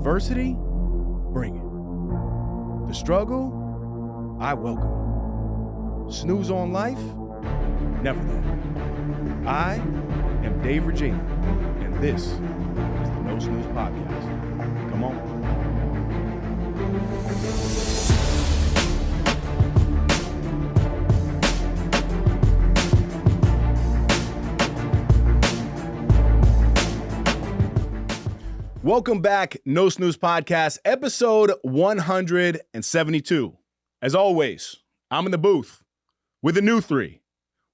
Adversity, bring it. The struggle, I welcome it. Snooze on life, never there. I am Dave Regina, and this is the No Snooze Podcast. Come on. Welcome back, No Snooze Podcast, episode 172. As always, I'm in the booth with the new three.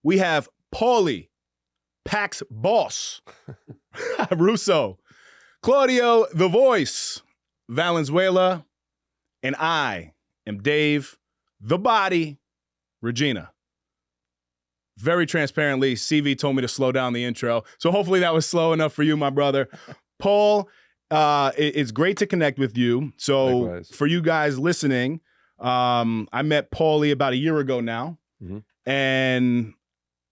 We have Paulie, Pax Boss, Russo, Claudio, The Voice, Valenzuela, and I am Dave, The Body, Regina. Very transparently, CV told me to slow down the intro, so hopefully that was slow enough for you, my brother. Paul, it's great to connect with you. So likewise. For you guys listening, I met Paulie about a year ago now, and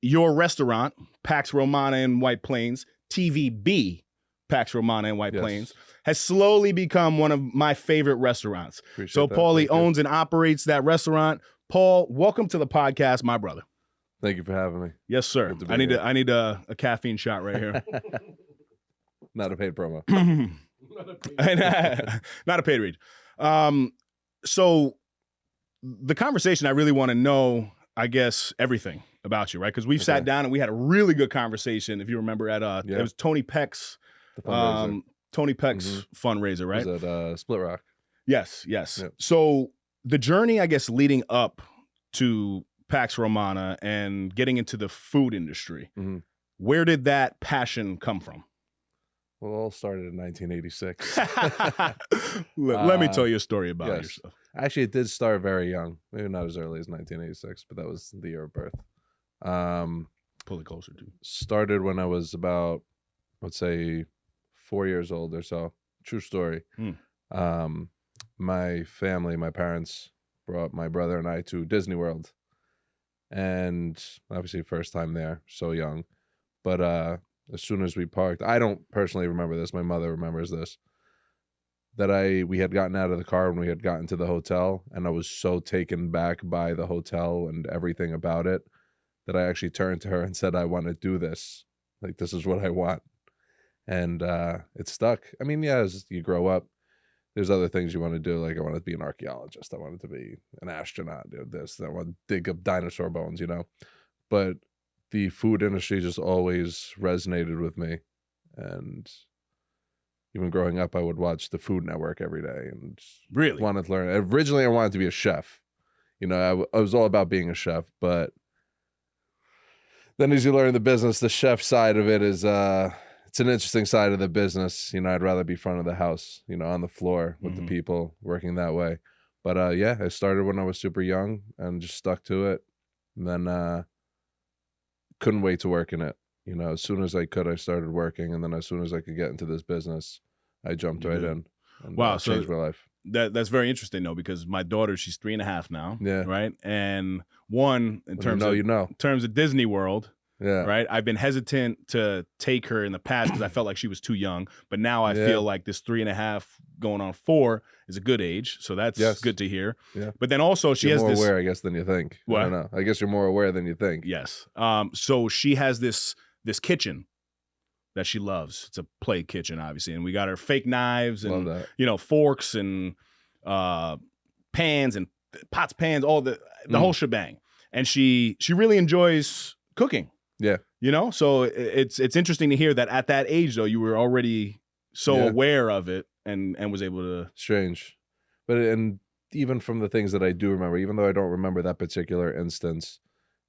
your restaurant, Pax Romana in White Plains, TVB Pax Romana in White Plains, has slowly become one of my favorite restaurants. Appreciate so Paulie owns and operates that restaurant. Paul, welcome to the podcast, my brother. Thank you for having me. Yes, sir. I need a caffeine shot right here. Not a paid promo. Not a paid read. So the conversation, I really want to know, I guess, everything about you, right? Because we've sat down and we had a really good conversation, if you remember, at it was Tony Peck's fundraiser, right? Was at Split Rock. Yes. Yep. So the journey, I guess, leading up to Pax Romana and getting into the food industry, where did that passion come from? Well, it all started in 1986. Let me tell you a story about yourself. Actually, it did start very young. Maybe not as early as 1986, but that was the year of birth. Pull it closer, dude. Started when I was about, let's say, 4 years old or so. True story. My family, my parents brought my brother and I to Disney World. And obviously, first time there, so young. But as soon as we parked, I don't personally remember this, my mother remembers this, that we had gotten out of the car when we had gotten to the hotel, and I was so taken back by the hotel and everything about it that I actually turned to her and said, I want to do this. Like, this is what I want. And it stuck. I mean, as you grow up, there's other things you want to do. Like, I wanted to be an archaeologist. I wanted to be an astronaut. I want to dig up dinosaur bones, But the food industry just always resonated with me. And even growing up, I would watch the Food Network every day and really wanted to learn. Originally, I wanted to be a chef. I was all about being a chef. But then as you learn the business, the chef side of it is, it's an interesting side of the business. I'd rather be front of the house, on the floor with the people, working that way. But I started when I was super young and just stuck to it. And then couldn't wait to work in it. As soon as I could, I started working, and then as soon as I could get into this business, I jumped right in. And, wow, changed my life. That's very interesting though, because my daughter, she's 3.5 now. Yeah. Right. And in terms of Disney World. Yeah. Right. I've been hesitant to take her in the past because I felt like she was too young, but now I feel like this 3.5 going on 4 is a good age. So that's good to hear. Yeah. But then also you're more aware, I guess, than you think. What? I don't know. I guess you're more aware than you think. Yes. So she has this kitchen that she loves. It's a play kitchen, obviously. And we got her fake knives and, forks and pans and pots, pans, all the whole shebang. And she really enjoys cooking. Yeah. So it's interesting to hear that at that age, though, you were already so aware of it and was able to. Strange. But and even from the things that I do remember, even though I don't remember that particular instance,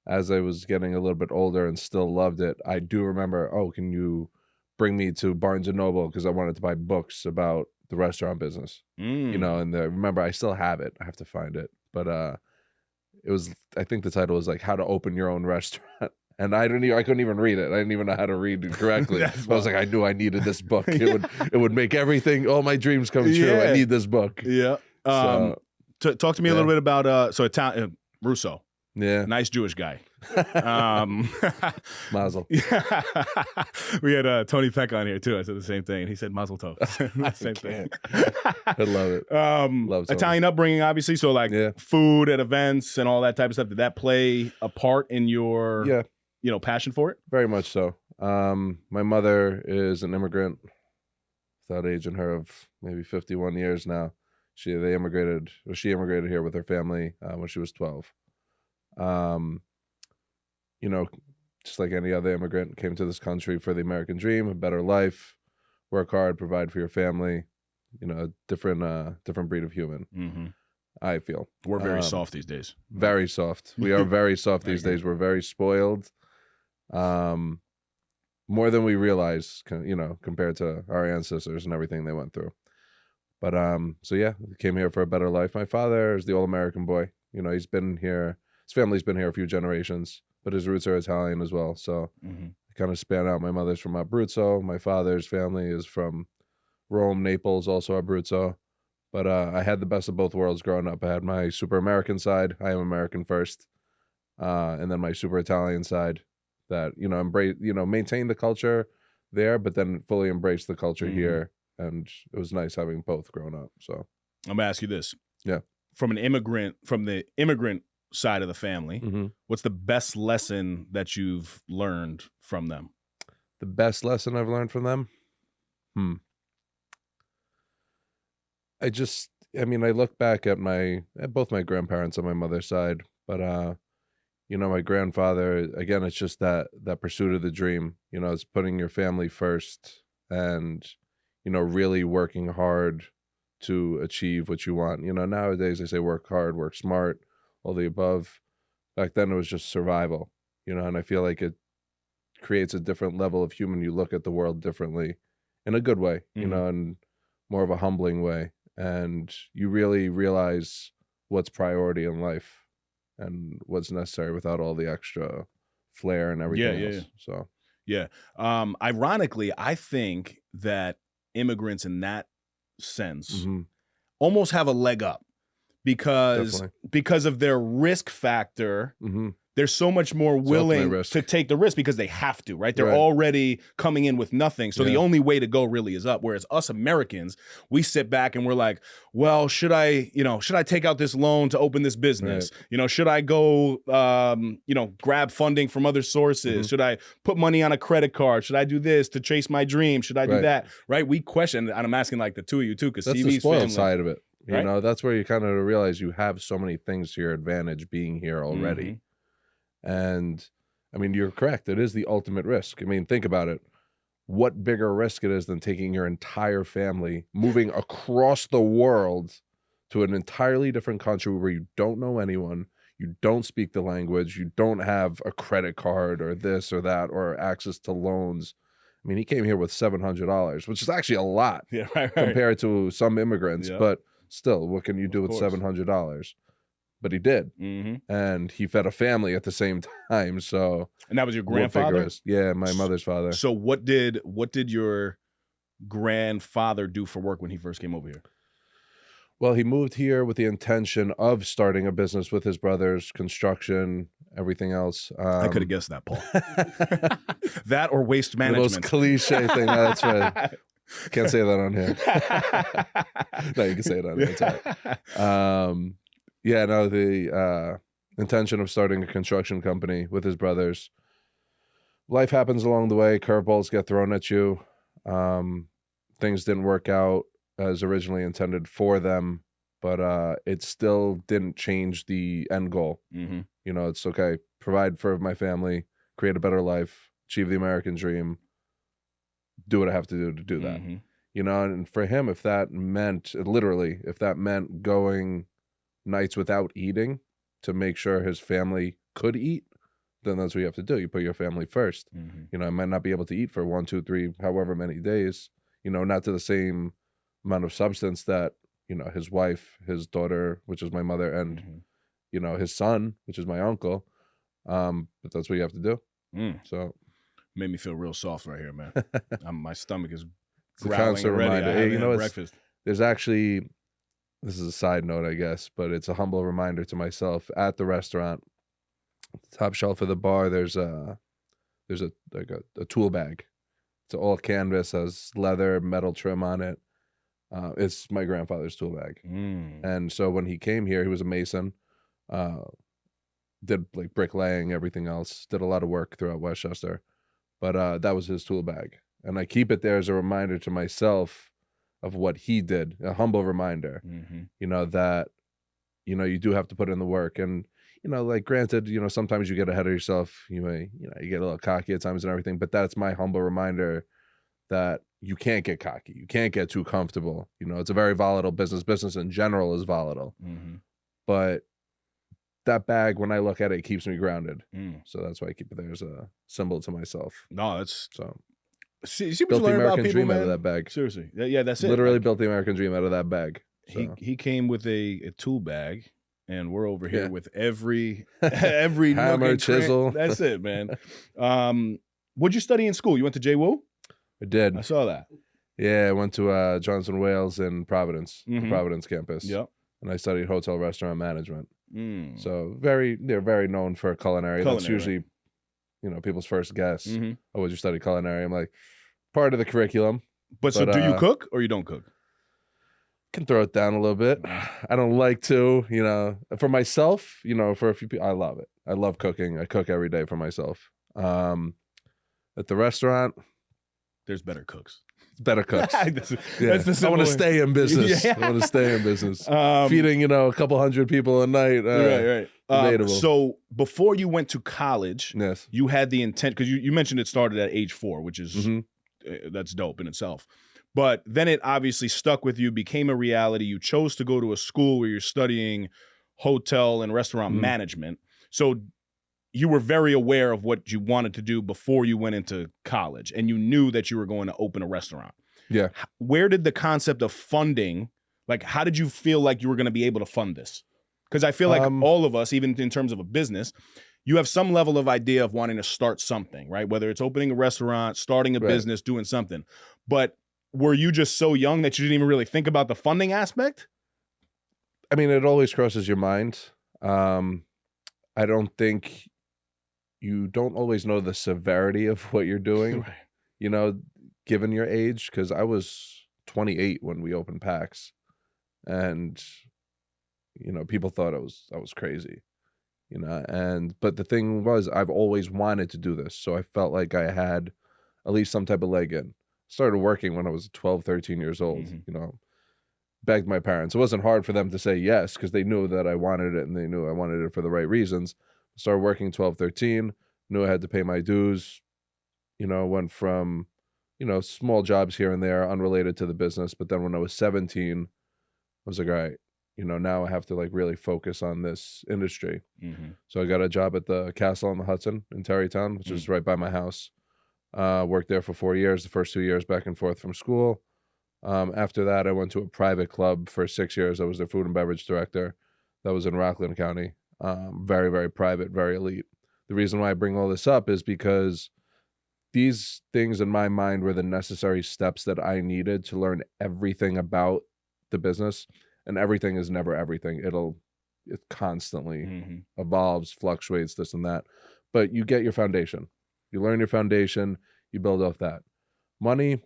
as I was getting a little bit older and still loved it, I do remember, can you bring me to Barnes & Noble? Because I wanted to buy books about the restaurant business. And remember, I still have it. I have to find it. But it was, I think the title was like How to Open Your Own Restaurant. And I couldn't even read it. I didn't even know how to read it correctly. I was like, I knew I needed this book. It would make everything, all my dreams come true. I need this book. Yeah. Talk to me a little bit about Russo. Yeah. Nice Jewish guy. Mazel. We had Tony Peck on here too. I said the same thing, and he said Mazel Tov. Same thing. I love it. Love Tony. Italian upbringing, obviously. So like food at events and all that type of stuff. Did that play a part in your passion for it? Very much so. My mother is an immigrant, without aging her, of maybe 51 years now. She immigrated here with her family when she was 12. Just like any other immigrant, came to this country for the American dream, a better life, work hard, provide for your family. A different breed of human. Mm-hmm. I feel we're very soft these days. Very soft. We are very soft these days. We're very spoiled. More than we realize, compared to our ancestors and everything they went through. But came here for a better life. My father is the all-American boy. He's been here. His family's been here a few generations, but his roots are Italian as well. So I kind of span out. My mother's from Abruzzo. My father's family is from Rome, Naples, also Abruzzo. But I had the best of both worlds growing up. I had my super American side. I am American first. And then my super Italian side that, embrace, maintain the culture there, but then fully embrace the culture here. And it was nice having both growing up. So I'm gonna ask you this. Yeah. From the immigrant side of the family, what's the best lesson that you've learned from them? The best lesson I've learned from them? I look back at both my grandparents on my mother's side, but my grandfather, again, it's just that pursuit of the dream. It's putting your family first and really working hard to achieve what you want. Nowadays they say work hard, work smart, all the above. Back then it was just survival, and I feel like it creates a different level of human. You look at the world differently in a good way, and more of a humbling way. And you really realize what's priority in life and what's necessary without all the extra flair and everything else. So ironically, I think that immigrants in that sense almost have a leg up because of their risk factor. They're so much more willing to take the risk because they have to, right? They're already coming in with nothing. So the only way to go really is up. Whereas us Americans, we sit back and we're like, well, should I take out this loan to open this business? Should I go, grab funding from other sources? Should I put money on a credit card? Should I do this to chase my dream? Should I do that? Right? We question, and I'm asking like the two of you too, because that's TV's the spoiled family side of it. That's where you kind of realize you have so many things to your advantage being here already. And you're correct. It is the ultimate risk. Think about it. What bigger risk it is than taking your entire family, moving across the world to an entirely different country where you don't know anyone, you don't speak the language, you don't have a credit card or this or that or access to loans. He came here with $700, which is actually a lot compared to some immigrants. But still, what can you do with $700? But he did, and he fed a family at the same time. So, and that was your grandfather? Yeah, my mother's father. So what did your grandfather do for work when he first came over here? Well, he moved here with the intention of starting a business with his brothers, construction, everything else. I could have guessed that, Paul. That or waste management. The most cliche thing. No, that's right. Can't say that on here. No, you can say it on here. It's all right. The intention of starting a construction company with his brothers. Life happens along the way. Curveballs get thrown at you. Things didn't work out as originally intended for them, but it still didn't change the end goal. It's okay. Provide for my family, create a better life, achieve the American dream, do what I have to do that. And for him, if that meant going nights without eating to make sure his family could eat, then that's what you have to do. You put your family first. I might not be able to eat for 1, 2, 3, however many days, not to the same amount of substance that, his wife, his daughter, which is my mother, and, his son, which is my uncle. But that's what you have to do. So made me feel real soft right here, man. My stomach is it's a constant reminder. Hey, breakfast. There's actually, this is a side note, I guess, but it's a humble reminder to myself at the restaurant. top shelf of the bar, there's a tool bag. It's all canvas, has leather, metal trim on it. It's my grandfather's tool bag. And so when he came here, he was a mason, did like bricklaying, everything else, did a lot of work throughout Westchester. But that was his tool bag. And I keep it there as a reminder to myself of what he did, a humble reminder, that, you do have to put in the work. And, like granted, sometimes you get ahead of yourself, you get a little cocky at times and everything, but that's my humble reminder that you can't get cocky. You can't get too comfortable. It's a very volatile business. Business in general is volatile. But that bag, when I look at it, it keeps me grounded. So that's why I keep it there as a symbol to myself. No, that's so. See what Built you the learn American about people, dream man? out of that bag. Seriously, yeah, that's it. Literally built the American dream out of that bag. So. He came with a tool bag, and we're over here with every hammer, chisel. That's it, man. What'd you study in school? You went to JWU? I did. I saw that. Yeah, I went to Johnson Wales in Providence, the Providence campus. Yep. And I studied hotel restaurant management. So they're very known for culinary. That's usually, people's first guess. Oh, would you study culinary? I'm like, part of the curriculum. But so do you cook or you don't cook? Can throw it down a little bit. I don't like to, for myself, for a few people, I love it. I love cooking. I cook every day for myself. At the restaurant, there's better cooks. Better cooks. That's the I want to stay in business. I want to stay in business. Feeding, a couple hundred people a night. Right. Debatable. So before you went to college, yes, you had the intent, because you mentioned it started at age 4, which is that's dope in itself. But then it obviously stuck with you, became a reality. You chose to go to a school where you're studying hotel and restaurant management. So you were very aware of what you wanted to do before you went into college, and you knew that you were going to open a restaurant. Yeah. Where did the concept of funding, like, how did you feel like you were going to be able to fund this? Because I feel like all of us, even in terms of a business, you have some level of idea of wanting to start something, right? Whether it's opening a restaurant, starting a business, doing something. But were you just so young that you didn't even really think about the funding aspect? I mean, it always crosses your mind. I don't think you don't always know the severity of what you're doing, given your age. Because I was 28 when we opened PAX, and people thought I was crazy, but the thing was, I've always wanted to do this, so I felt like I had at least some type of leg in. Started working when I was 12, 13 years old, begged my parents. It wasn't hard for them to say yes, because they knew that I wanted it, and they knew I wanted it for the right reasons. Started working 12, 13, knew I had to pay my dues, went from, small jobs here and there, unrelated to the business. But then when I was 17, I was like, all right, now I have to like really focus on this industry. So I got a job at the Castle on the Hudson in Tarrytown, which is right by my house. Worked there for 4 years, the first 2 years back and forth from school. After that, I went to a private club for 6 years. I was their food and beverage director. That was in Rockland County. Very, very private, very elite. The reason why I bring all this up is because these things in my mind were the necessary steps that I needed to learn everything about the business. And everything is never everything. It constantly evolves, fluctuates, this and that. But you get your foundation. You learn your foundation. You build off that. Money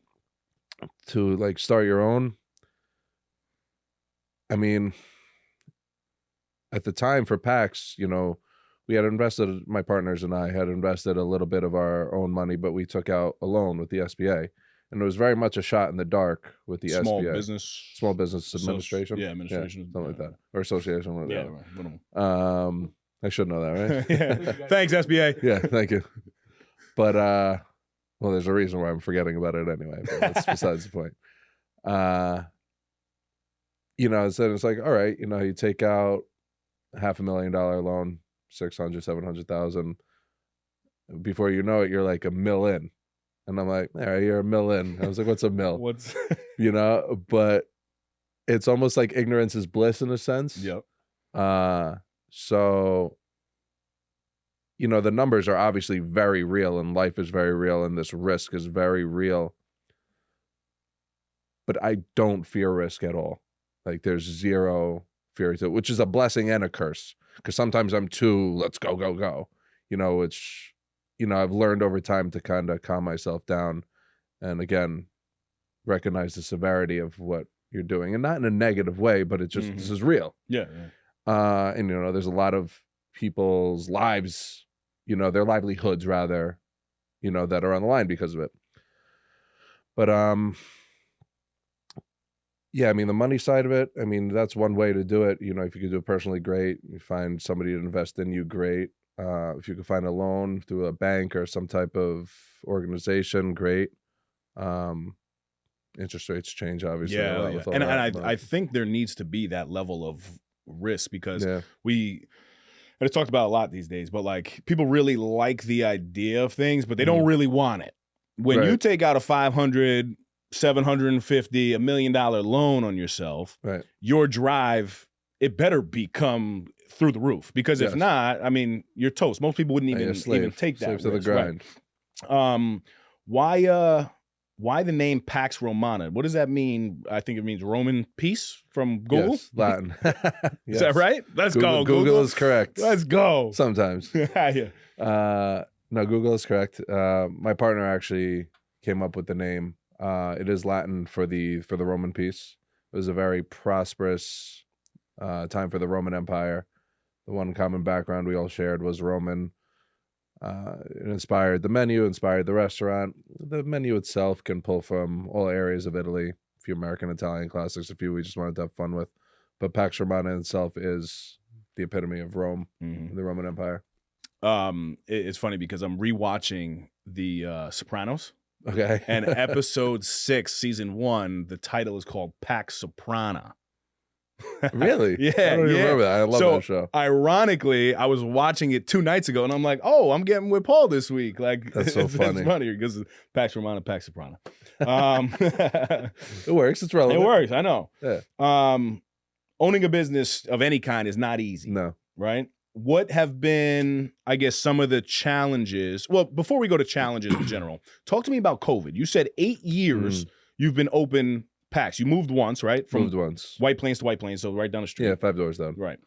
to like start your own. I mean, at the time for PAX, we had invested, my partners and I had invested a little bit of our own money, but we took out a loan with the SBA. And it was very much a shot in the dark with the SBA. Small Business Administration. Administration. Something like that. Or association. Right. I should know that, right? Thanks, SBA. Yeah, thank you. But, well, there's a reason why I'm forgetting about it anyway, but that's besides the point. So it's like, all right, you take out $500,000 loan, 600, 700,000. Before you know it, you're like $1 million. And I'm like, all right, you're $1 million. I was like, what's $1 million? What's but it's almost like ignorance is bliss in a sense. Yep. So, the numbers are obviously very real, and life is very real, and this risk is very real. But I don't fear risk at all. Like, there's zero fear to it, which is a blessing and a curse. because sometimes I'm too let's go go go, which I've learned over time to kind of calm myself down, and again recognize the severity of what you're doing, and not in a negative way, but it's just this is real. Yeah. And there's a lot of people's lives, their livelihoods rather, that are on the line because of it. But yeah, I mean, the money side of it, I mean, that's one way to do it. If you could do it personally, great. You find somebody to invest in you, great. If you could find a loan through a bank or some type of organization, great. Interest rates change, obviously. Yeah. And I think there needs to be that level of risk, because and it's talked about a lot these days, but like people really like the idea of things, but they don't really want it. When you take out a $500, $750, $1 million loan on yourself, your drive, it better become through the roof, because if not, I mean, you're toast. Most people wouldn't even take that risk. To the grind. Right. Why the name Pax Romana? What does that mean? I think it means Roman peace from Google. Yes, Latin. Is that right? Let's go. Google is correct. Let's go. Sometimes. Yeah. No, Google is correct. My partner actually came up with the name. It is Latin for the Roman peace. It was a very prosperous time for the Roman Empire. The one common background we all shared was Roman. It inspired the menu, inspired the restaurant. The menu itself can pull from all areas of Italy, a few American, Italian classics, a few we just wanted to have fun with. But Pax Romana itself is the epitome of Rome, the Roman Empire. It's funny because I'm rewatching the Sopranos. Okay. And episode 6, season 1, the title is called Pax Soprana. Really? Yeah. I don't even remember that. I love that show. Ironically, I was watching it 2 nights ago, and I'm like, oh, I'm getting with Paul this week. Like, that's so funny. It's funny because Pax Romana, Pax Soprana. It works. It's relevant. It works. I know. Yeah. Owning a business of any kind is not easy. No. Right? What have been, I guess, some of the challenges? Well, before we go to challenges in general, talk to me about COVID. You said 8 years you've been open Pax. You moved once, right? Moved once. White Plains to White Plains, so right down the street. Yeah, 5 doors down. Right.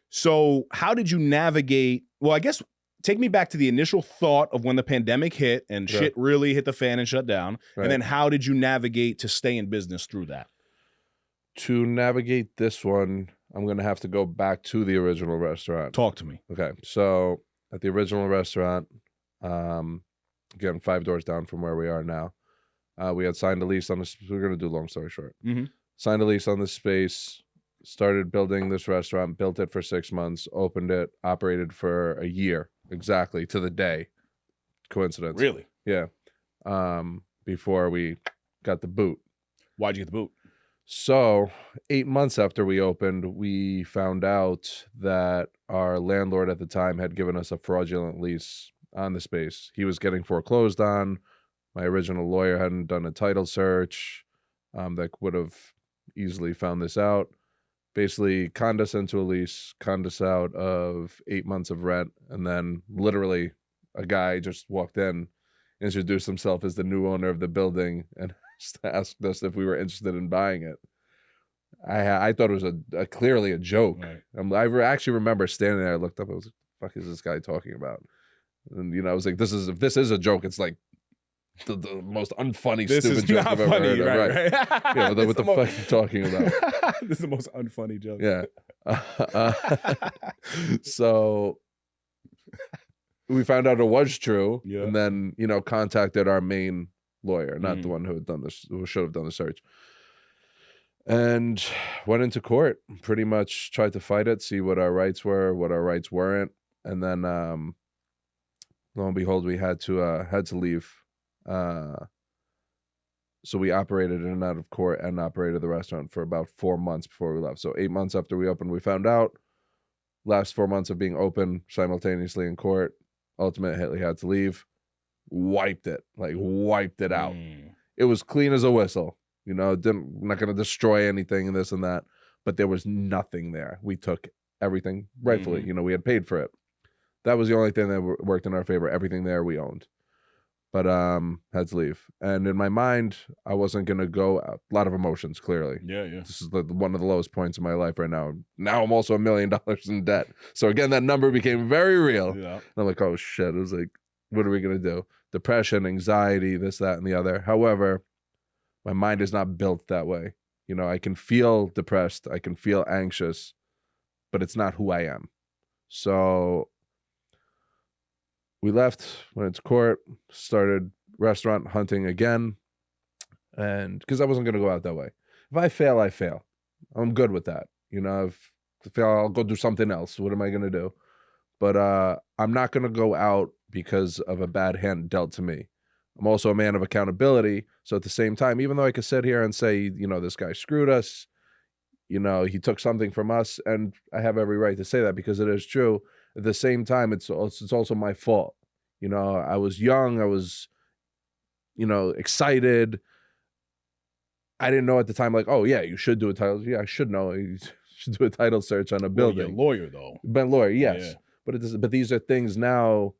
So how did you navigate? Well, I guess take me back to the initial thought of when the pandemic hit and shit really hit the fan and shut down. Right. And then how did you navigate to stay in business through that? To navigate this one, I'm going to have to go back to the original restaurant. Talk to me. Okay. So at the original restaurant, again, 5 doors down from where we are now, we had signed a lease on this. We're going to do long story short. Signed a lease on this space, started building this restaurant, built it for 6 months, opened it, operated for a year, exactly to the day. Coincidence. Really? Yeah. Before we got the boot. Why'd you get the boot? So 8 months after we opened, we found out that our landlord at the time had given us a fraudulent lease on the space. He was getting foreclosed on. My original lawyer hadn't done a title search that would have easily found this out. Basically conned us into a lease, conned us out of 8 months of rent, and then literally a guy just walked in, introduced himself as the new owner of the building, and asked us if we were interested in buying it. I thought it was clearly a joke. Right. I actually remember standing there. I looked up. I was like, "What the fuck is this guy talking about?" And I was like, if this is a joke, it's like the most unfunny, stupid joke I've ever heard of. Right? Yeah, what the fuck are you talking about? This is the most unfunny joke. Yeah. So we found out it was true, and then contacted our main lawyer, not the one who had done this, who should have done the search, and went into court. Pretty much tried to fight it, see what our rights were, what our rights weren't, and then lo and behold, we had to leave. So we operated in and out of court and operated the restaurant for about 4 months before we left. So 8 months after we opened, we found out. Last 4 months of being open simultaneously in court, ultimately had to leave. Wiped it out. It was clean as a whistle. Not going to destroy anything and this and that, but there was nothing there. We took everything rightfully. We had paid for it. That was the only thing that worked in our favor. Everything there we owned. but had to leave. And in my mind, I wasn't gonna go. A lot of emotions, clearly. Yeah, yeah. This is one of the lowest points in my life right now. Now I'm also $1 million in debt. So again, that number became very real. Yeah. And I'm like, oh shit. It was like, what are we gonna do? Depression, anxiety, this, that, and the other. However, my mind is not built that way. You know, I can feel depressed, I can feel anxious, but it's not who I am. So we left, went to court, started restaurant hunting again. And because I wasn't going to go out that way. If I fail, I fail. I'm good with that. You know, if I fail, I'll go do something else. What am I going to do? But I'm not going to go out because of a bad hand dealt to me. I'm also a man of accountability. So at the same time, even though I could sit here and say, you know, this guy screwed us, you know, he took something from us, and I have every right to say that because it is true. At the same time, it's also my fault. You know, I was young, I was, you know, excited. I didn't know at the time, like, oh yeah, you should do a title. Yeah, I should know. You should do a title search on a building. Well, you're a lawyer, though. But lawyer, yes. Yeah. But these are things now.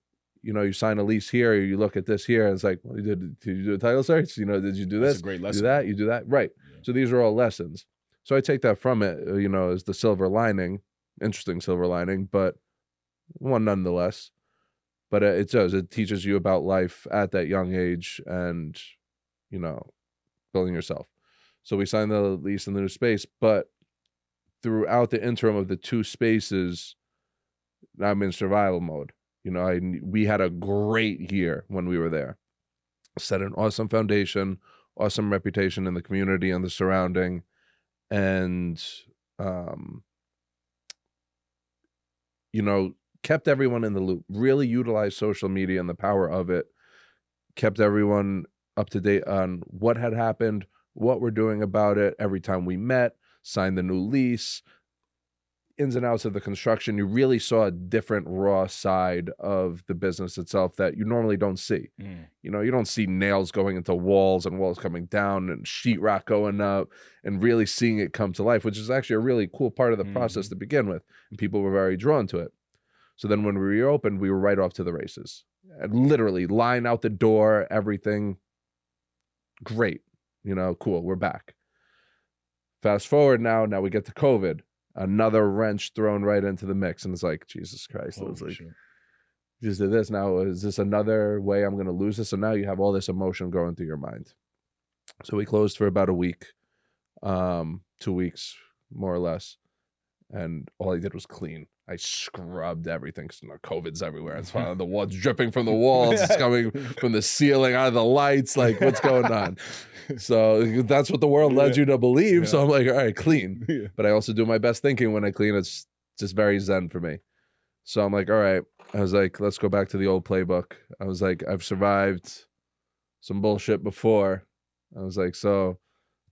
You know, you sign a lease here, you look at this here, and it's like, well, did you do a title search? You know, did you do this? That's a great lesson. Do that? You do that? Right. Yeah. So these are all lessons. So I take that from it, you know, as the silver lining, interesting silver lining, but one nonetheless. But it does. It teaches you about life at that young age and, you know, building yourself. So we signed the lease in the new space, but throughout the interim of the two spaces, I'm in survival mode. You know, we had a great year when we were there. Set an awesome foundation, awesome reputation in the community and the surrounding, and you know, kept everyone in the loop. Really utilized social media and the power of it. Kept everyone up to date on what had happened, what we're doing about it. Every time we met, signed the new lease. Ins and outs of the construction, you really saw a different raw side of the business itself that you normally don't see. You know, you don't see nails going into walls and walls coming down and sheetrock going up and really seeing it come to life, which is actually a really cool part of the process to begin with. And people were very drawn to it. So then when we reopened, we were right off to the races. And literally line out the door, everything. Great. You know, cool. We're back. Fast forward now we get to COVID. Another wrench thrown right into the mix, and it's like, Jesus Christ. It was like, you just did this. Now, is this another way I'm going to lose this? So now you have all this emotion going through your mind. So we closed for about a week, 2 weeks, more or less. And all I did was clean. I scrubbed everything because, you know, COVID's everywhere. It's fine. The water's dripping from the walls. It's coming from the ceiling, out of the lights. Like, what's going on? So that's what the world led you to believe. So I'm like, all right, clean. But I also do my best thinking when I clean. It's just very zen for me. So I'm like, all right. I was like, let's go back to the old playbook. I was like, I've survived some bullshit before. I was like, so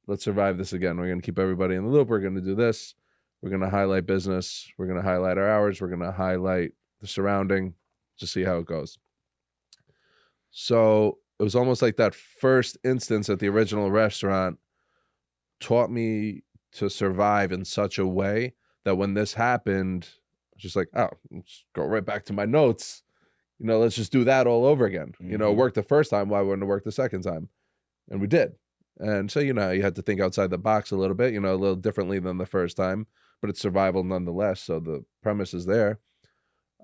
let's survive this again. We're going to keep everybody in the loop. We're going to do this. We're going to highlight business. We're going to highlight our hours. We're going to highlight the surrounding to see how it goes. So it was almost like that first instance at the original restaurant taught me to survive in such a way that when this happened, I was just like, oh, let's go right back to my notes. You know, let's just do that all over again. You know, it worked the first time. Why wouldn't it work the second time? And we did. And so, you know, you had to think outside the box a little bit, you know, a little differently than the first time, but it's survival nonetheless. So the premise is there.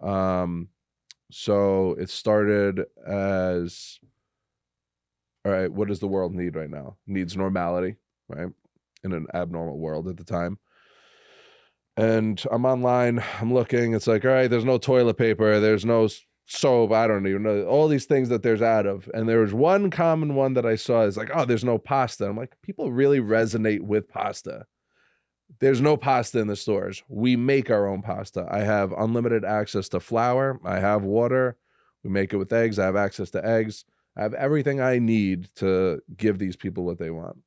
So it started as, all right, what does the world need right now? It needs normality, right? In an abnormal world at the time. And I'm online, I'm looking, it's like, all right, there's no toilet paper, there's no soap, I don't even know, all these things that there's out of. And there was one common one that I saw is like, oh, there's no pasta. I'm like, people really resonate with pasta. There's no pasta in the stores. We make our own pasta. I have unlimited access to flour. I have water. We make it with eggs. I have access to eggs. I have everything I need to give these people what they want.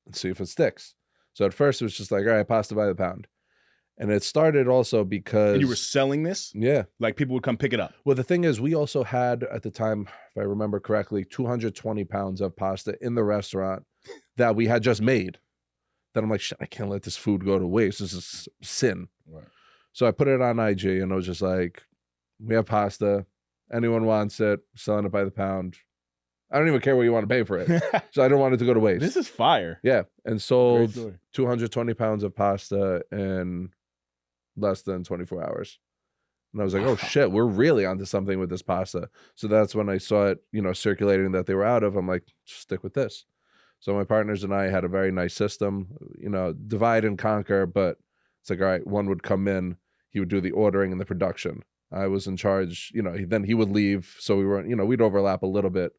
Let's see if it sticks. So at first it was just like, all right, pasta by the pound. And it started also because... And you were selling this? Yeah. Like people would come pick it up? Well, the thing is, we also had, at the time, if I remember correctly, 220 pounds of pasta in the restaurant that we had just made. Then I'm like, shit, I can't let this food go to waste. This is sin. Right. So I put it on IG, and I was just like, we have pasta. Anyone wants it, selling it by the pound. I don't even care what you want to pay for it. So I don't want it to go to waste. This is fire. Yeah. And sold story. 220 pounds of pasta in less than 24 hours. And I was like, oh shit, we're really onto something with this pasta. So that's when I saw it, circulating that they were out of. I'm like, stick with this. So my partners and I had a very nice system, divide and conquer, but it's like, all right, one would come in, he would do the ordering and the production. I was in charge, then he would leave. So we weren't, we'd overlap a little bit,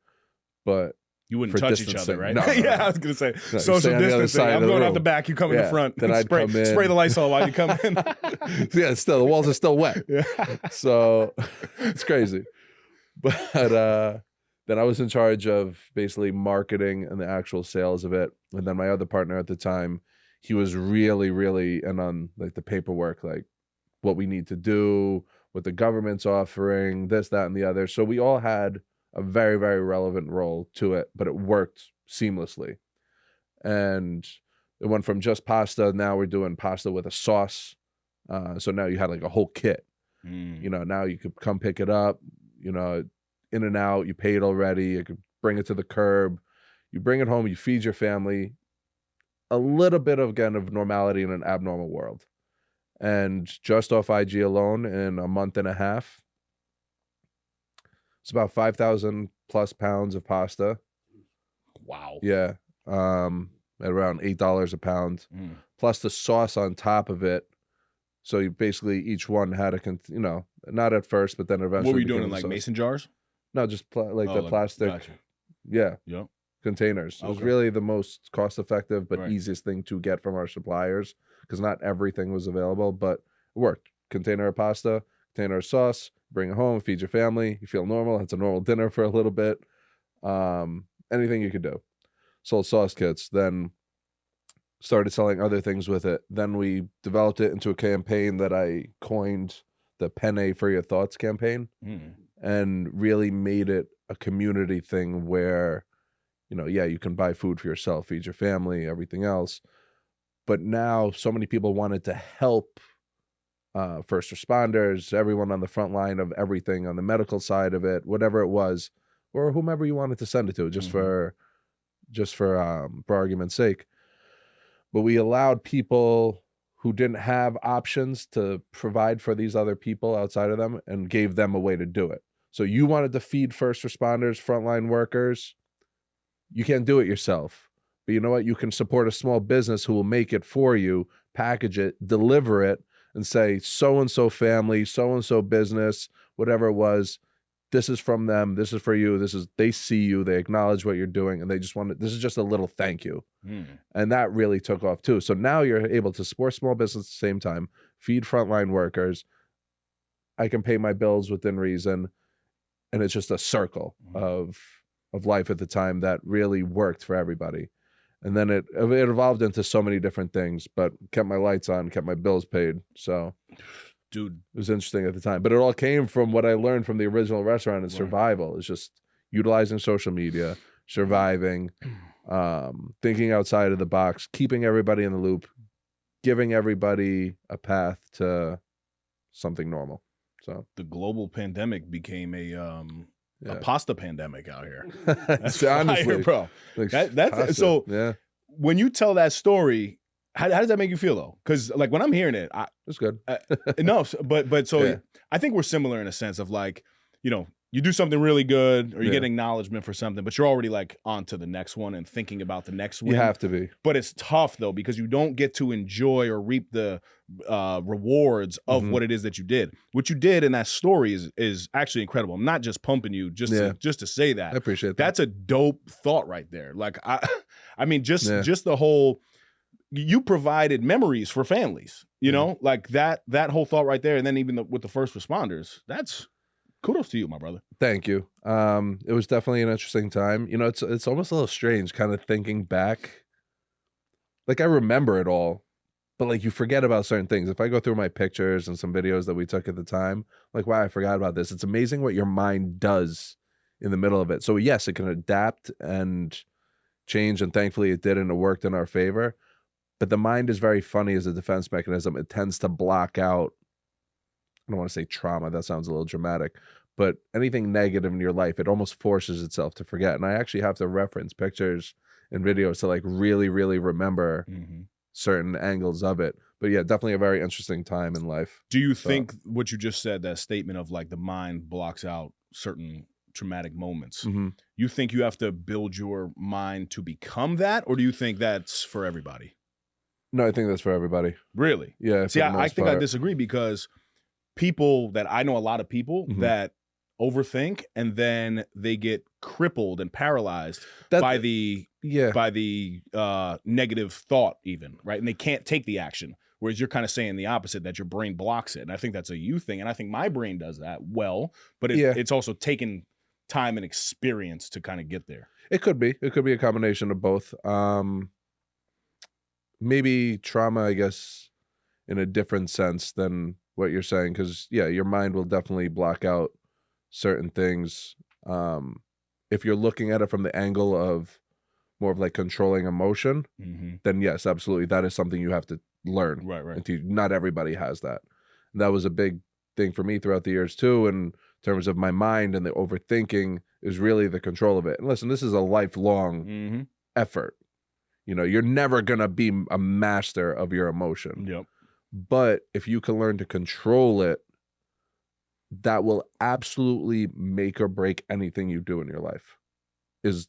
but you wouldn't touch each other, right? No, yeah, I was going to say, social distancing. I'm going out the back, you come in the front. Then I'd come in. Spray the Lysol while you come in. Yeah, still, the walls are still wet. Yeah. So it's crazy. But then I was in charge of basically marketing and the actual sales of it. And then my other partner at the time, he was really, really in on like the paperwork, like what we need to do, what the government's offering, this, that, and the other. So we all had a very, very relevant role to it, but it worked seamlessly. And it went from just pasta. Now we're doing pasta with a sauce. So now you had like a whole kit. Now you could come pick it up, in and out, you paid already. You could bring it to the curb. You bring it home, you feed your family. A little bit of, again, of normality in an abnormal world. And just off IG alone in a month and a half, it's about 5,000 plus pounds of pasta. Wow. Yeah. At around $8 a pound, plus the sauce on top of it. So you basically, each one had not at first, but then eventually. What were you doing in like mason jars? No, just the plastic. Gotcha. Yeah. Yep. Containers. It was really the most cost effective, but easiest thing to get from our suppliers, because not everything was available, but it worked. Container of pasta, container of sauce, bring it home, feed your family. You feel normal. It's a normal dinner for a little bit. Anything you could do. Sold sauce kits, then started selling other things with it. Then we developed it into a campaign that I coined the Penne for Your Thoughts campaign, and really made it a community thing where, you can buy food for yourself, feed your family, everything else. But now so many people wanted to help first responders, everyone on the front line of everything, on the medical side of it, whatever it was, or whomever you wanted to send it to, just for argument's sake. But we allowed people who didn't have options to provide for these other people outside of them, and gave them a way to do it. So you wanted to feed first responders, frontline workers, you can't do it yourself. But you know what? You can support a small business who will make it for you, package it, deliver it, and say, so-and-so family, so-and-so business, whatever it was, this is from them, this is for you, they see you, they acknowledge what you're doing, and they just this is just a little thank you. And that really took off too. So now you're able to support small business at the same time, feed frontline workers. I can pay my bills within reason. And it's just a circle of life at the time that really worked for everybody. And then it evolved into so many different things, but kept my lights on, kept my bills paid. So, dude, it was interesting at the time. But it all came from what I learned from the original restaurant and survival. It's just utilizing social media, surviving, thinking outside of the box, keeping everybody in the loop, giving everybody a path to something normal. So the global pandemic became a pasta pandemic out here. That's honestly, fire, bro. Like That's pasta. so. Yeah. When you tell that story, how does that make you feel though? Because like when I'm hearing it, it's good. No, but I think we're similar in a sense of like, you do something really good or you get acknowledgement for something, but you're already like on to the next one and thinking about the next one. You have to be. But it's tough though, because you don't get to enjoy or reap the rewards of what it is that you did. What you did in that story is actually incredible. I'm not just pumping you just to say that. I appreciate that. That's a dope thought right there. Like I mean, just the whole, you provided memories for families, like that whole thought right there. And then even with the first responders, that's kudos to you, my brother. Thank you. It was definitely an interesting time. It's almost a little strange kind of thinking back. Like I remember it all, but like you forget about certain things. If I go through my pictures and some videos that we took at the time, like, wow, I forgot about this. It's amazing what your mind does in the middle of it. So yes, it can adapt and change, and thankfully it did, and it worked in our favor. But the mind is very funny as a defense mechanism. It tends to block out, I don't want to say trauma, that sounds a little dramatic, But anything negative in your life, it almost forces itself to forget. And I actually have to reference pictures and videos to like really, really remember certain angles of it. But yeah, definitely a very interesting time in life. Do you think what you just said, that statement of like the mind blocks out certain traumatic moments, you think you have to build your mind to become that, or do you think that's for everybody? No, I think that's for everybody. Really? Yeah. See, I think I disagree, because people that I know, a lot of people that overthink and then they get crippled and paralyzed by the negative thought even, right? And they can't take the action. Whereas you're kind of saying the opposite, that your brain blocks it. And I think that's a you thing. And I think my brain does that well, but it's also taken time and experience to kind of get there. It could be. It could be a combination of both. Maybe trauma, I guess, in a different sense than what you're saying. Because, yeah, your mind will definitely block out certain things. If you're looking at it from the angle of more of like controlling emotion, then yes, absolutely. That is something you have to learn. Right. And not everybody has that. And that was a big thing for me throughout the years too, in terms of my mind, and the overthinking is really the control of it. And listen, this is a lifelong effort. You know, you're never going to be a master of your emotion. Yep. But if you can learn to control it, that will absolutely make or break anything you do in your life, is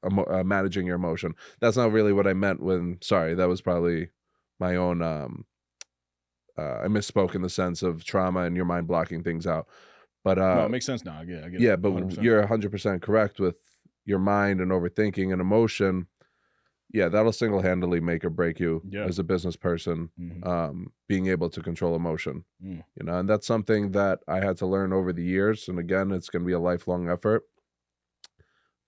managing your emotion. That's not really what I meant when, sorry, that was probably my own, I misspoke in the sense of trauma and your mind blocking things out. But no, it makes sense now. I get it. Yeah, but 100%. You're 100% correct with your mind and overthinking and emotion. Yeah, that'll single-handedly make or break you as a business person, being able to control emotion. You know, and that's something that I had to learn over the years. And again, it's going to be a lifelong effort.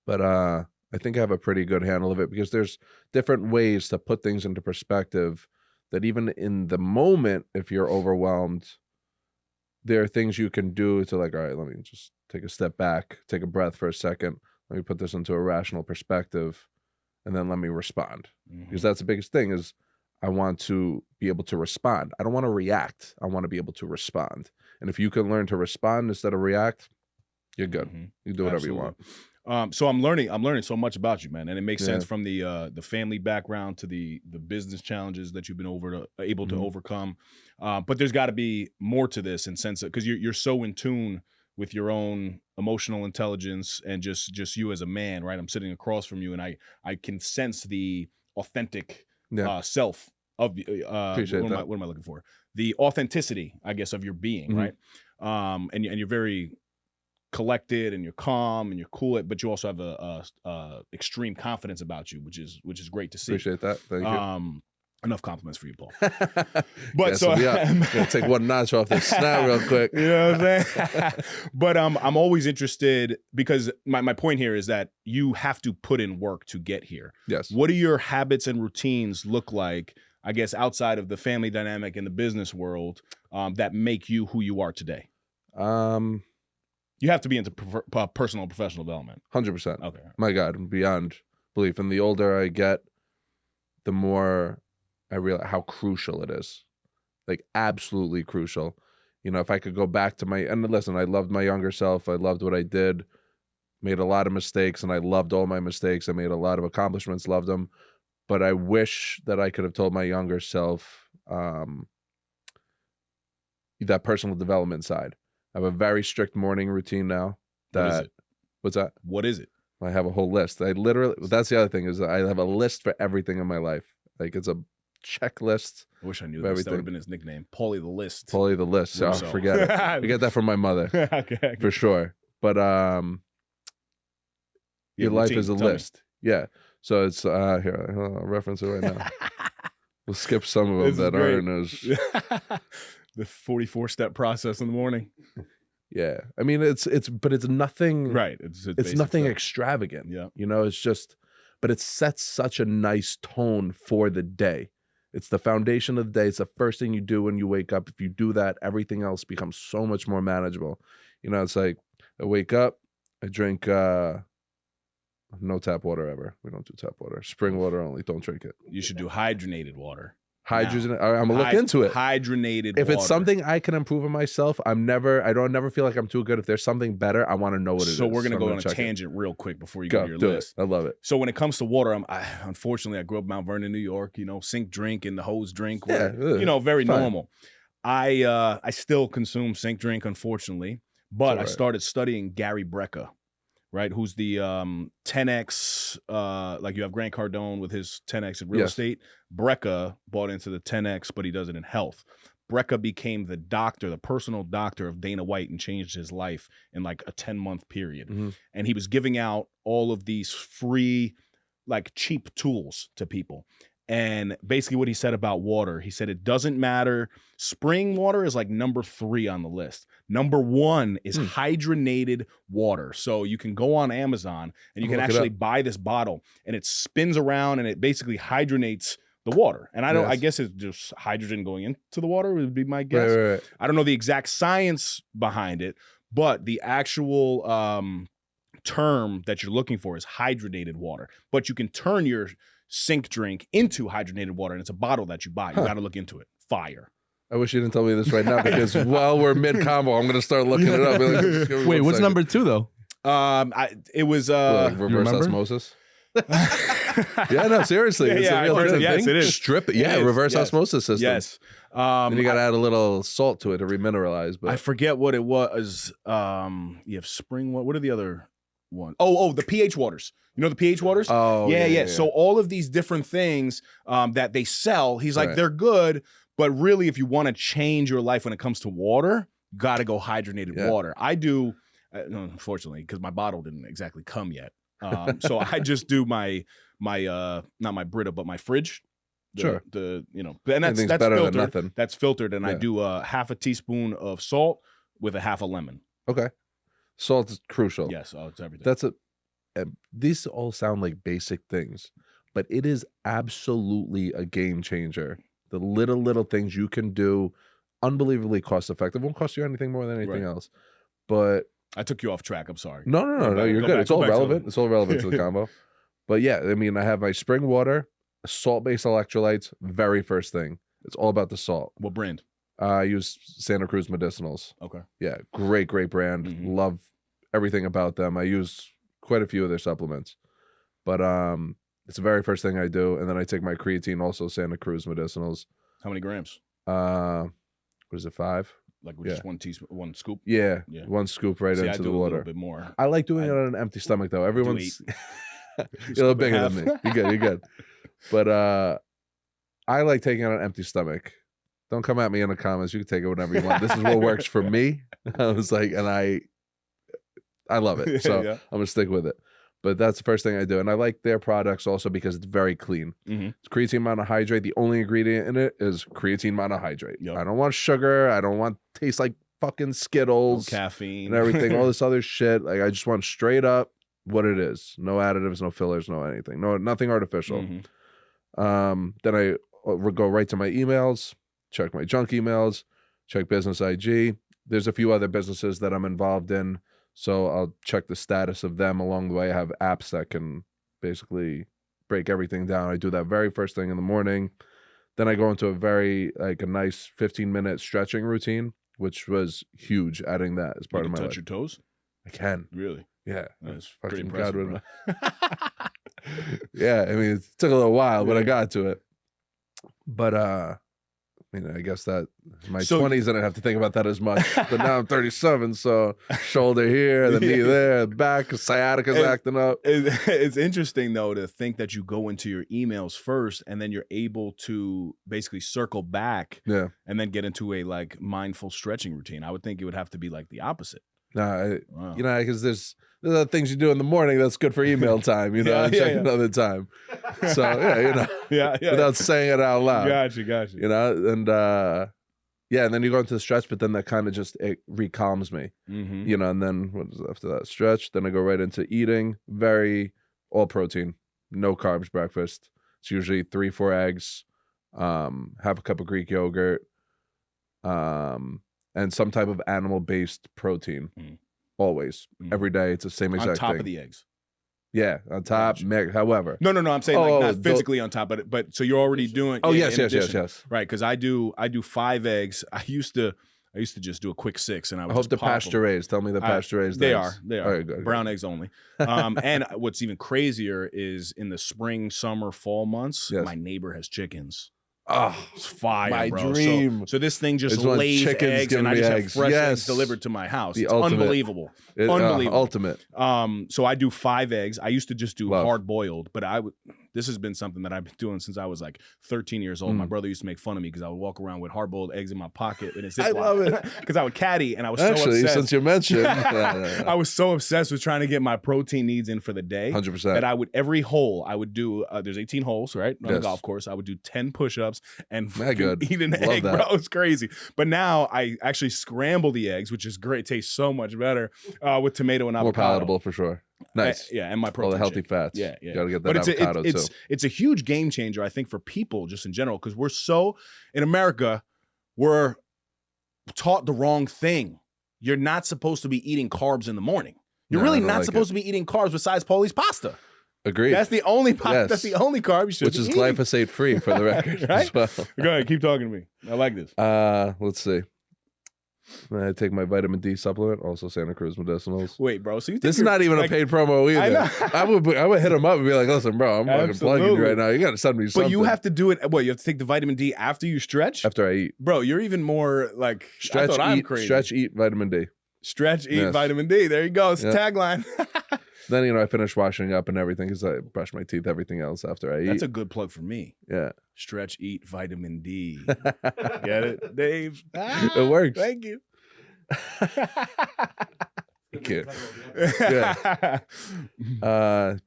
But I think I have a pretty good handle of it, because there's different ways to put things into perspective that even in the moment, if you're overwhelmed, there are things you can do to like, all right, let me just take a step back, take a breath for a second. Let me put this into a rational perspective, and then let me respond. Because that's the biggest thing, is I want to be able to respond. I don't want to react. I want to be able to respond. And if you can learn to respond instead of react, you're good. You do whatever you want. So I'm learning so much about you, man, and it makes sense from the family background to the business challenges that you've been able to overcome. But there's got to be more to this, in sense of, because you're so in tune with your own emotional intelligence and just you as a man, right? I'm sitting across from you, and I can sense the authentic self of Appreciate that. What am I looking for? The authenticity, I guess, of your being, right? And you're very collected, and you're calm, and you're cool, but you also have a extreme confidence about you, which is great to see. Appreciate that. Thank you. Enough compliments for you, Paul. But so I'm gonna take one notch off this snap real quick. You know what I'm saying? But I'm always interested, because my point here is that you have to put in work to get here. Yes. What do your habits and routines look like, I guess, outside of the family dynamic and the business world, that make you who you are today? You have to be into personal and professional development. 100%. Okay. My God, beyond belief. And the older I get, the more I realize how crucial it is. Like, absolutely crucial. You know, if I could go back to and listen, I loved my younger self. I loved what I did, made a lot of mistakes, and I loved all my mistakes. I made a lot of accomplishments, loved them. But I wish that I could have told my younger self that personal development side. I have a very strict morning routine now. What is it? What's that? What is it? I have a whole list. That's the other thing, is I have a list for everything in my life. Like, it's a checklist. I wish I knew this. That would have been his nickname. Paulie the List. Paulie the List. So forget it. I get that from my mother. Okay. For sure. But your life is a list. Yeah. So it's here, I'll reference it right now. We'll skip some of them that aren't as the 44-step process in the morning. Yeah. I mean, it's nothing, right. It's nothing extravagant. Yeah. You know, it's just, but it sets such a nice tone for the day. It's the foundation of the day. It's the first thing you do when you wake up. If you do that, everything else becomes so much more manageable. You know, it's like, I wake up, I drink no tap water ever. We don't do tap water. Spring water only. Don't drink it. You should do hydrogenated water. Hydrogen. I'm gonna look into it. Hydrogenated If water. it's something I can improve in myself, I don't never feel like I'm too good. If there's something better, I want to know what it is. So we're gonna go I'm on a check it. tangent real quick before you go to your Do list. it. I love it. So when it comes to water, unfortunately I grew up in Mount Vernon, New York. You know, sink drink and the hose drink. Yeah, you know, very fine. normal. I still consume sink drink, unfortunately, but I started studying Gary Brecka, right? Who's the 10x? Like you have Grant Cardone with his 10x in real estate. Brecka bought into the 10x, but he does it in health. Brecka became the doctor, the personal doctor of Dana White, and changed his life in like a 10-month period. Mm-hmm. And he was giving out all of these free, like cheap tools to people. And basically what he said about water, he said it doesn't matter. Spring water is like number 3 on the list. Number 1 is hydrogenated water. So you can go on Amazon and you can actually buy this bottle and it spins around and it basically hydrogenates the water. And I guess it's just hydrogen going into the water would be my guess. Right. I don't know the exact science behind it, but the actual term that you're looking for is hydrogenated water. But you can turn your sink drink into hydrogenated water, and it's a bottle that you buy. You got to look into it. Fire. I wish you didn't tell me this right now because while we're mid combo, I'm gonna start looking it up. Like, wait, what's number 2 though? It was like reverse osmosis. Yeah, no, seriously. It's a real thing. Yes, it is. Strip it. Yeah, reverse osmosis system. Yes. And you got to add a little salt to it to remineralize. But I forget what it was. You have spring water. What are the other ones? Oh, the pH waters. You know the pH waters? Oh, yeah. So all of these different things that they sell, he's like, they're good, but really if you want to change your life when it comes to water, you got to go hydrogenated water. I do, unfortunately, because my bottle didn't exactly come yet. So I just do my not my Brita, but my fridge. And that's better filtered. than nothing. That's filtered, and I do half a teaspoon of salt with a half a lemon. Okay, salt is crucial. Yes, it's everything. These all sound like basic things, but it is absolutely a game changer. The little things you can do, unbelievably cost effective. Won't cost you anything more than anything else. But I took you off track. I'm sorry. No. You're good. It's all relevant. It's all relevant to the combo. But yeah, I mean, I have my spring water, salt-based electrolytes. Very first thing. It's all about the salt. What brand? I use Santa Cruz Medicinals. Okay. Yeah, great brand. Mm-hmm. Love everything about them. I use quite a few of their supplements. But it's the very first thing I do. And then I take my creatine, also Santa Cruz Medicinals. How many grams? What is it, 5? Like just 1 teaspoon, 1 scoop? Yeah, 1 scoop right into the water. A little bit more. I like doing it on an empty stomach though. Everyone's you're a little bigger than me. You're good. But I like taking it on an empty stomach. Don't come at me in the comments. You can take it whenever you want. This is what works for me. I was like, and I love it. So I'm gonna stick with it. But that's the first thing I do. And I like their products also because it's very clean. Mm-hmm. It's creatine monohydrate. The only ingredient in it is creatine monohydrate. Yep. I don't want sugar. I don't want taste like fucking Skittles. No caffeine. And everything. All this other shit. Like I just want straight up what it is. No additives, no fillers, no anything. Nothing artificial. Mm-hmm. Then I go right to my emails, check my junk emails, check Business IG. There's a few other businesses that I'm involved in. So I'll check the status of them along the way. I have apps that can basically break everything down. I do that very first thing in the morning. Then I go into a nice 15-minute stretching routine, which was huge, adding that as part of my life. Touch your toes? I can. Really? Yeah. That's fucking pretty impressive, bro. Yeah, I mean, it took a little while, but I got to it. But I guess that in my 20s, I didn't have to think about that as much. But now I'm 37, so shoulder here, the knee there, back, sciatica's acting up. It's interesting, though, to think that you go into your emails first, and then you're able to basically circle back and then get into a mindful stretching routine. I would think it would have to be like the opposite. Wow. Because there's things you do in the morning that's good for email time, and check another time. So, without saying it out loud. Gotcha. And and then you go into the stretch, but then that kind of just, it recalms me, and then what is after that stretch? Then I go right into eating, all protein, no carbs breakfast. It's usually 3-4 eggs, half a cup of Greek yogurt, and some type of animal-based protein. Always. Every day. It's the same exact thing. On top of the eggs. Yeah, on top, however. No. I'm saying like not physically on top, but so you're already doing. Oh yeah, yes. Right, because I do 5 eggs. I used to just do a quick 6, and I would I hope just the pop pasture raised. Tell me the pasture raised. They eggs. are. All right, good, brown eggs only. And what's even crazier is in the spring, summer, fall months, my neighbor has chickens. Oh, it's fire, my bro. dream. So this thing just lays eggs, and I just have fresh eggs delivered to my house. It's unbelievable. Unbelievable. Ultimate. So I do 5 eggs. I used to just do hard boiled, but this has been something that I've been doing since I was like 13 years old. My brother used to make fun of me because I would walk around with hard boiled eggs in my pocket in a Ziploc. I love it. Because I would caddy, and I was Actually, so obsessed. since you mentioned, I was so obsessed with trying to get my protein needs in for the day. 100%. That I would every hole I would do. There's 18 holes, right, on the golf course. I would do 10 push-ups and eat an egg, bro. It's crazy. But now I actually scramble the eggs, which is great. It tastes so much better with tomato and avocado. More palatable for sure. Nice. And my protein. All the healthy fats. Yeah. Gotta get that avocado too. It's a huge game changer, I think, for people just in general, because we're so in America, we're taught the wrong thing. You're not supposed to be eating carbs in the morning. You're really not supposed to be eating carbs besides Paulie's pasta. Agreed. That's the only that's the only carb you should be eating. Which is glyphosate free for the record. Right? As well. Go ahead, keep talking to me. I like this. Let's see. I take my vitamin D supplement, also Santa Cruz Medicinals. Wait, bro. So this is not even a paid promo either. I know. I would hit him up and be like, "Listen, bro, I'm fucking plugging you right now. You got to send me something." But you have to do it. What? You have to take the vitamin D after you stretch? After I eat, bro. You're even more like stretch. I'm crazy. Stretch, eat, vitamin D. Stretch, eat, vitamin D. There you go. It's a tagline. Then I finish washing up and everything because I brush my teeth, everything else after I eat. That's a good plug for me. Yeah. Stretch, eat, vitamin D. Get it, Dave? It works. Thank you. Okay. Yeah.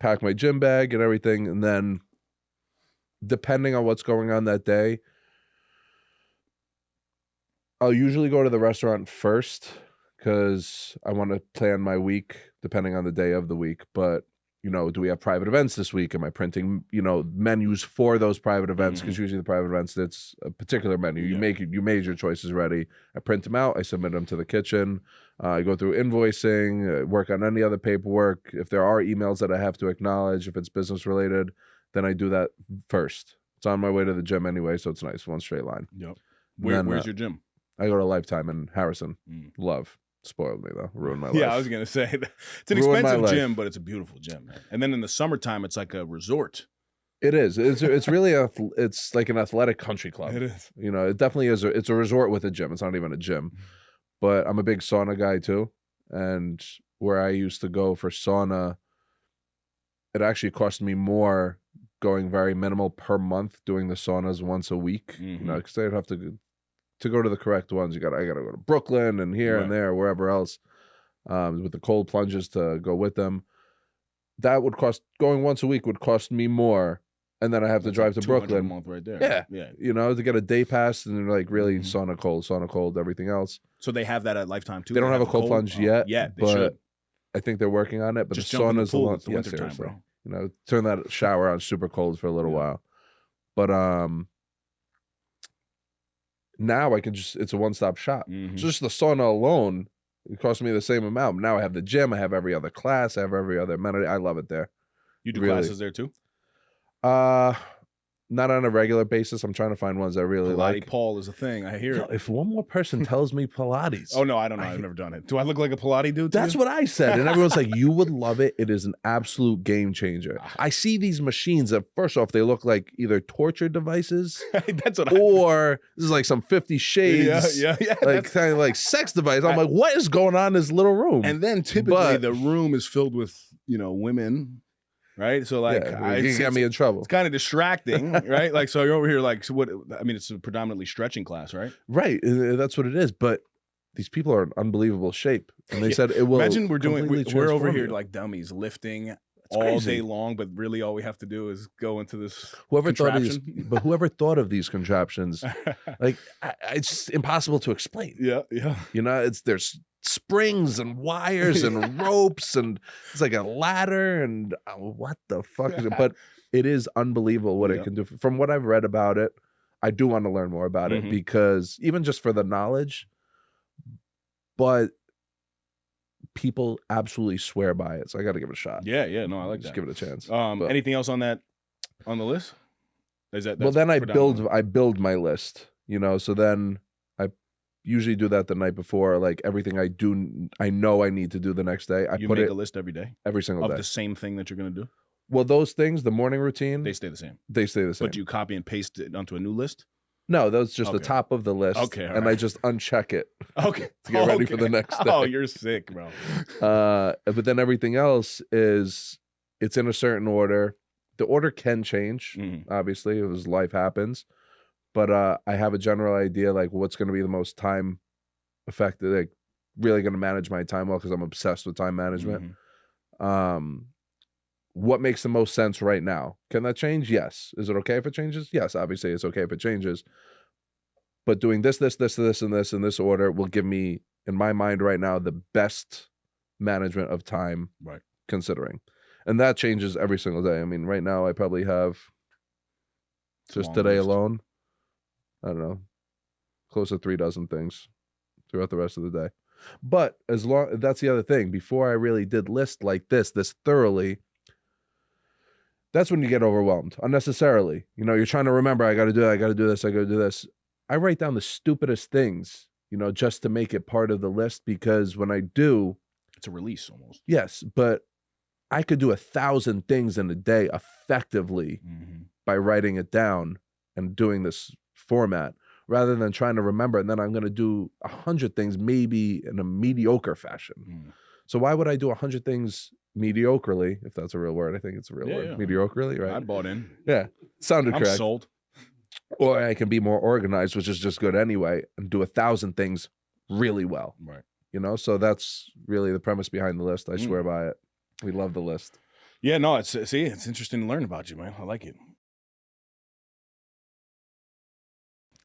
Pack my gym bag and everything, and then depending on what's going on that day, I'll usually go to the restaurant first because I want to plan my week depending on the day of the week. But do we have private events this week? Am I printing menus for those private events? Because usually the private events, it's a particular menu. You made your choices ready. I print them out. I submit them to the kitchen. I go through invoicing, work on any other paperwork. If there are emails that I have to acknowledge, if it's business related, then I do that first. It's on my way to the gym anyway, so it's nice. One straight line. Yep. Where's your gym? I go to Lifetime in Harrison. Love. Spoiled me though. Ruined my life. Yeah, I was gonna say it's an expensive gym, but it's a beautiful gym, man. And then in the summertime, it's like a resort. It is. It's really it's like an athletic country club. It is. It definitely is. It's a resort with a gym. It's not even a gym. But I'm a big sauna guy too, and where I used to go for sauna, it actually cost me more going very minimal per month doing the saunas once a week. Because they'd have to go to the correct ones. I gotta go to Brooklyn and here and there, wherever else, with the cold plunges to go with them. That would cost, going once a week would cost me more, and then I have to drive to Brooklyn. A month right there. Yeah. To get a day pass and then like really sauna cold, everything else. So they have that at Lifetime too. They don't have a cold plunge yet. Yeah, they should. I think they're working on it. But just the sauna's the pool, winter time, bro. Turn that shower on super cold for a little while. But now I can it's a one-stop shop. So just the sauna alone, it costs me the same amount. Now I have the gym, I have every other class, I have every other amenity. I love it there. You do classes there too? Not on a regular basis. I'm trying to find ones I really like. Paul is a thing. I hear it. If one more person tells me Pilates. Oh, no, I don't know. I've never done it. Do I look like a Pilates dude? That's what I said. And everyone's like, you would love it. It is an absolute game changer. I see these machines that, first off, they look like either torture devices. That's what or this is like some 50 Shades. Yeah. Like kind of like sex device. I'm like, what is going on in this little room? And then typically the room is filled with, women. Right, so like, you got me in trouble. It's kind of distracting, right? Like, so you're over here, like, so what? I mean, it's a predominantly stretching class, right? Right, that's what it is. But these people are in unbelievable shape, and they said it will. Imagine we're over here like dummies lifting all day long, but really all we have to do is go into this. Whoever thought of these contraptions, like it's impossible to explain. Yeah. There's springs and wires and ropes and it's like a ladder and what the fuck is it? But it is unbelievable what it can do. From what I've read about it, I do want to learn more about it because even just for the knowledge, but people absolutely swear by it. So I got to give it a shot. Yeah, no, I like Just that. give it a chance. But anything else on the list? Is that well, then I build my list, you know, so then I usually do that the night before, like everything I know I need to do the next day. You make a list every day? Every single day. Of the same thing that you're going to do? Well, those things, the morning routine, they stay the same. They stay the same. But do you copy and paste it onto a new list? No, that's just the top of the list. Okay, and I just uncheck it. Okay. To get ready for the next day. Oh, you're sick, bro. But then everything else it's in a certain order. The order can change, obviously, as life happens. But I have a general idea, like what's going to be the most time effective, like really going to manage my time well, because I'm obsessed with time management. What makes the most sense right now? Can that change? Yes. Is it okay if it changes? Yes, obviously it's okay if it changes. But doing this, and this in this order will give me, in my mind right now, the best management of time, right? Considering. And that changes every single day. I mean, right now I probably have, just today alone, I don't know, close to 36 things throughout the rest of the day. But that's the other thing. Before I really did list like this thoroughly, that's when you get overwhelmed unnecessarily. You know, you're trying to remember, I got to do that, I got to do this, I got to do this. I write down the stupidest things, you know, just to make it part of the list, because when I do, it's a release almost. Yes, but I could do 1,000 things in a day effectively by writing it down and doing this format, rather than trying to remember. And then I'm going to do 100 things maybe in a mediocre fashion. So why would I do 100 things mediocrely, if that's a real word? I think it's a real word. Yeah. Mediocrely, right? I bought in. Yeah, sounded correct. I'm sold. Or I can be more organized, which is just good anyway, and do 1,000 things really well. Right. You know, so that's really the premise behind the list. I swear by it. We love the list. Yeah, no, it's interesting to learn about you, man. I like it.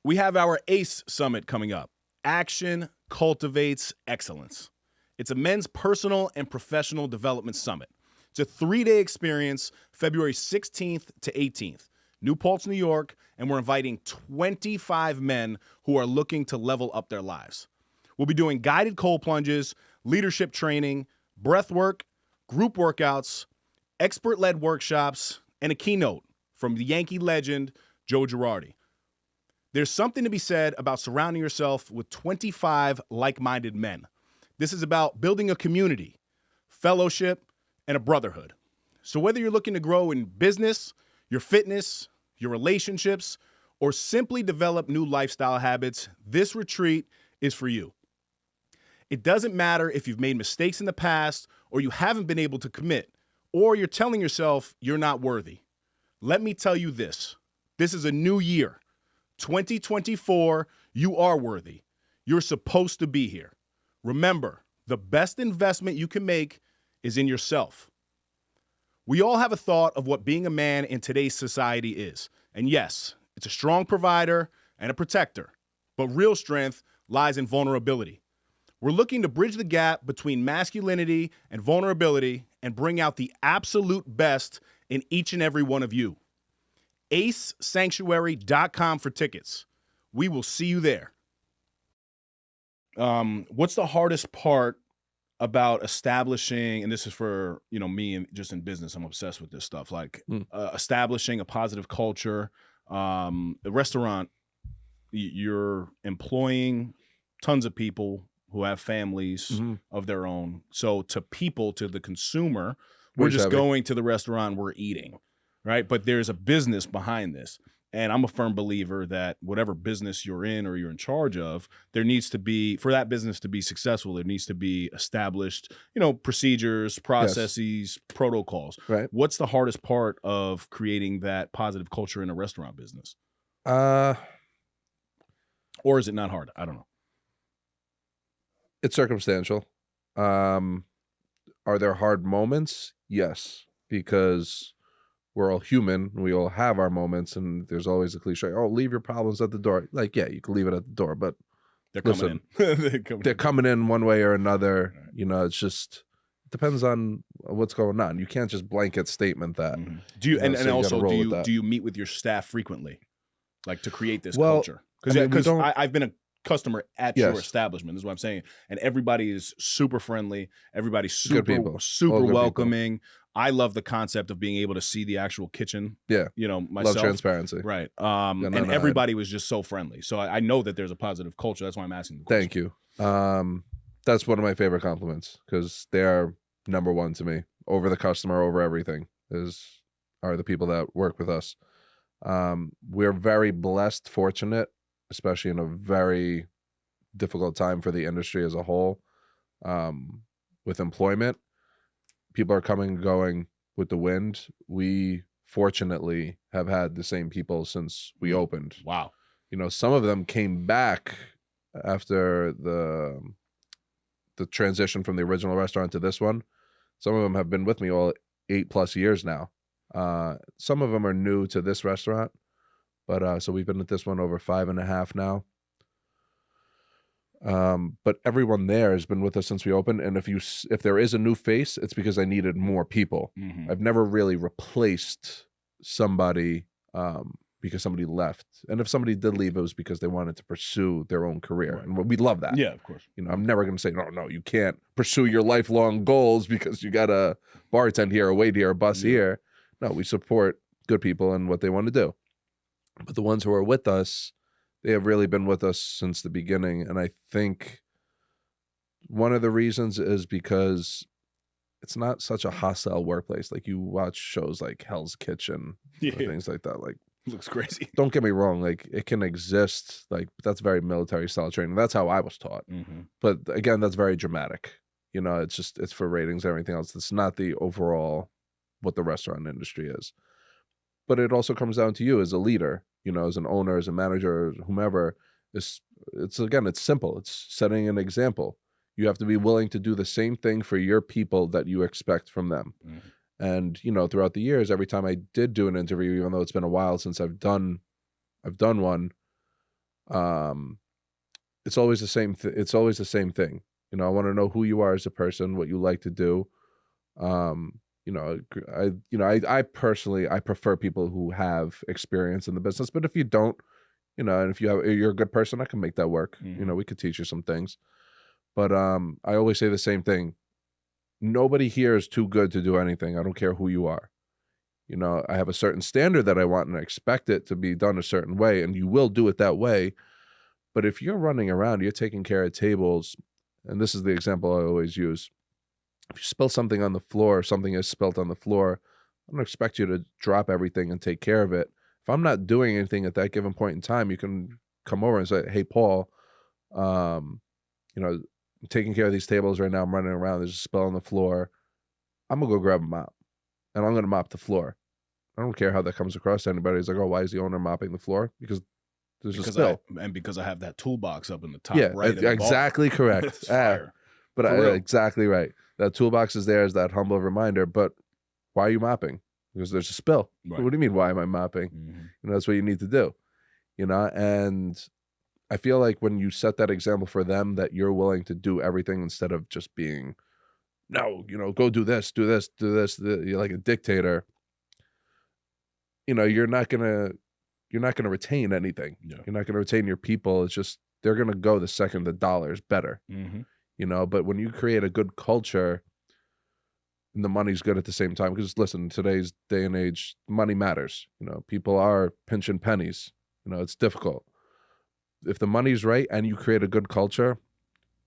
We have our ACE Summit coming up. Action cultivates excellence. It's a men's personal and professional development summit. It's a 3-day experience, February 16th to 18th, New Paltz, New York, and we're inviting 25 men who are looking to level up their lives. We'll be doing guided cold plunges, leadership training, breath work, group workouts, expert-led workshops, and a keynote from the Yankee legend, Joe Girardi. There's something to be said about surrounding yourself with 25 like-minded men. This is about building a community, fellowship, and a brotherhood. So whether you're looking to grow in business, your fitness, your relationships, or simply develop new lifestyle habits, this retreat is for you. It doesn't matter if you've made mistakes in the past, or you haven't been able to commit, or you're telling yourself you're not worthy. Let me tell you this. This is a new year. 2024, you are worthy. You're supposed to be here. Remember, the best investment you can make is in yourself. We all have a thought of what being a man in today's society is. And yes, it's a strong provider and a protector, but real strength lies in vulnerability. We're looking to bridge the gap between masculinity and vulnerability and bring out the absolute best in each and every one of you. acesanctuary.com for tickets. We will see you there. What's the hardest part about establishing, and this is for, you know, me and just in business, I'm obsessed with this stuff, like establishing a positive culture. A restaurant, you're employing tons of people who have families of their own. So to the consumer, we're just going to the restaurant, we're eating, right? But there's a business behind this. And I'm a firm believer that whatever business you're in or you're in charge of, there needs to be, for that business to be successful, there needs to be established, you know, procedures, processes, protocols. Right. What's the hardest part of creating that positive culture in a restaurant business? Or is it not hard? I don't know. It's circumstantial. Are there hard moments? Yes, because we're all human. We all have our moments, and there's always a cliche, oh, leave your problems at the door. Like, yeah, you can leave it at the door, but they're coming in. they're coming in one way or another. Right. You know, it's just, it depends on what's going on. You can't just blanket statement that. Do you, and also, do you meet with your staff frequently? Like to create this culture? Because I've been a customer at your establishment. Is what I'm saying. And everybody is super friendly. Everybody's super good welcoming. People. I love the concept of being able to see the actual kitchen. Yeah, myself. Love transparency. Right. And everybody was just so friendly. So I know that there's a positive culture. That's why I'm asking the question. Thank you. That's one of my favorite compliments because they are number one to me. Over the customer, over everything are the people that work with us. We're very blessed, fortunate, especially in a very difficult time for the industry as a whole. With employment, people are coming and going with the wind. We fortunately have had the same people since we opened. Wow. Some of them came back after the transition from the original restaurant to this one. Some of them have been with me all 8+ years now. Some of them are new to this restaurant, but so we've been at this one over 5.5 now. But everyone there has been with us since we opened. And if there is a new face, it's because I needed more people. Mm-hmm. I've never really replaced somebody because somebody left. And if somebody did leave, it was because they wanted to pursue their own career. Right. And we love that. Yeah, of course. I'm never going to say, no, you can't pursue your lifelong goals because you got to bartend here or wait here or bus here. No, we support good people and what they want to do. But the ones who are with us, they have really been with us since the beginning. And I think one of the reasons is because it's not such a hostile workplace. Like you watch shows like Hell's Kitchen or things like that. Like, looks crazy. Don't get me wrong. Like it can exist. Like that's very military style training. That's how I was taught. Mm-hmm. But again, that's very dramatic. It's for ratings and everything else. It's not the overall what the restaurant industry is. But it also comes down to you as a leader, as an owner, as a manager, whomever. It's simple. It's setting an example. You have to be willing to do the same thing for your people that you expect from them. Mm-hmm. And, throughout the years, every time I did do an interview, even though it's been a while since I've done one, it's always the same. It's always the same thing. I want to know who you are as a person, what you like to do. I personally, I prefer people who have experience in the business, but if you don't, and if you're a good person, I can make that work. Mm-hmm. We could teach you some things, but, I always say the same thing. Nobody here is too good to do anything. I don't care who you are. I have a certain standard that I want and I expect it to be done a certain way, and you will do it that way. But if you're running around, you're taking care of tables, and this is the example I always use. If you spill something on the floor, something is spilt on the floor, I don't expect you to drop everything and take care of it. If I'm not doing anything at that given point in time, you can come over and say, hey, Paul, I'm taking care of these tables right now. I'm running around. There's a spill on the floor. I'm going to go grab a mop, and I'm going to mop the floor. I don't care how that comes across to anybody. It's like, oh, why is the owner mopping the floor? Because there's a spill. Because I have that toolbox up in the top right. Exactly correct. Exactly right. That toolbox is there as that humble reminder, but why are you mopping? Because there's a spill. Right. What do you mean, why am I mopping? Mm-hmm. That's what you need to do. And I feel like when you set that example for them, that you're willing to do everything instead of just being, no, go do this, do this, do this. You're like a dictator. You're not gonna retain anything. Yeah. You're not gonna retain your people. It's just they're gonna go the second the dollar is better. Mm-hmm. But when you create a good culture and the money's good at the same time, because listen, today's day and age, money matters. People are pinching pennies. It's difficult. If the money's right and you create a good culture,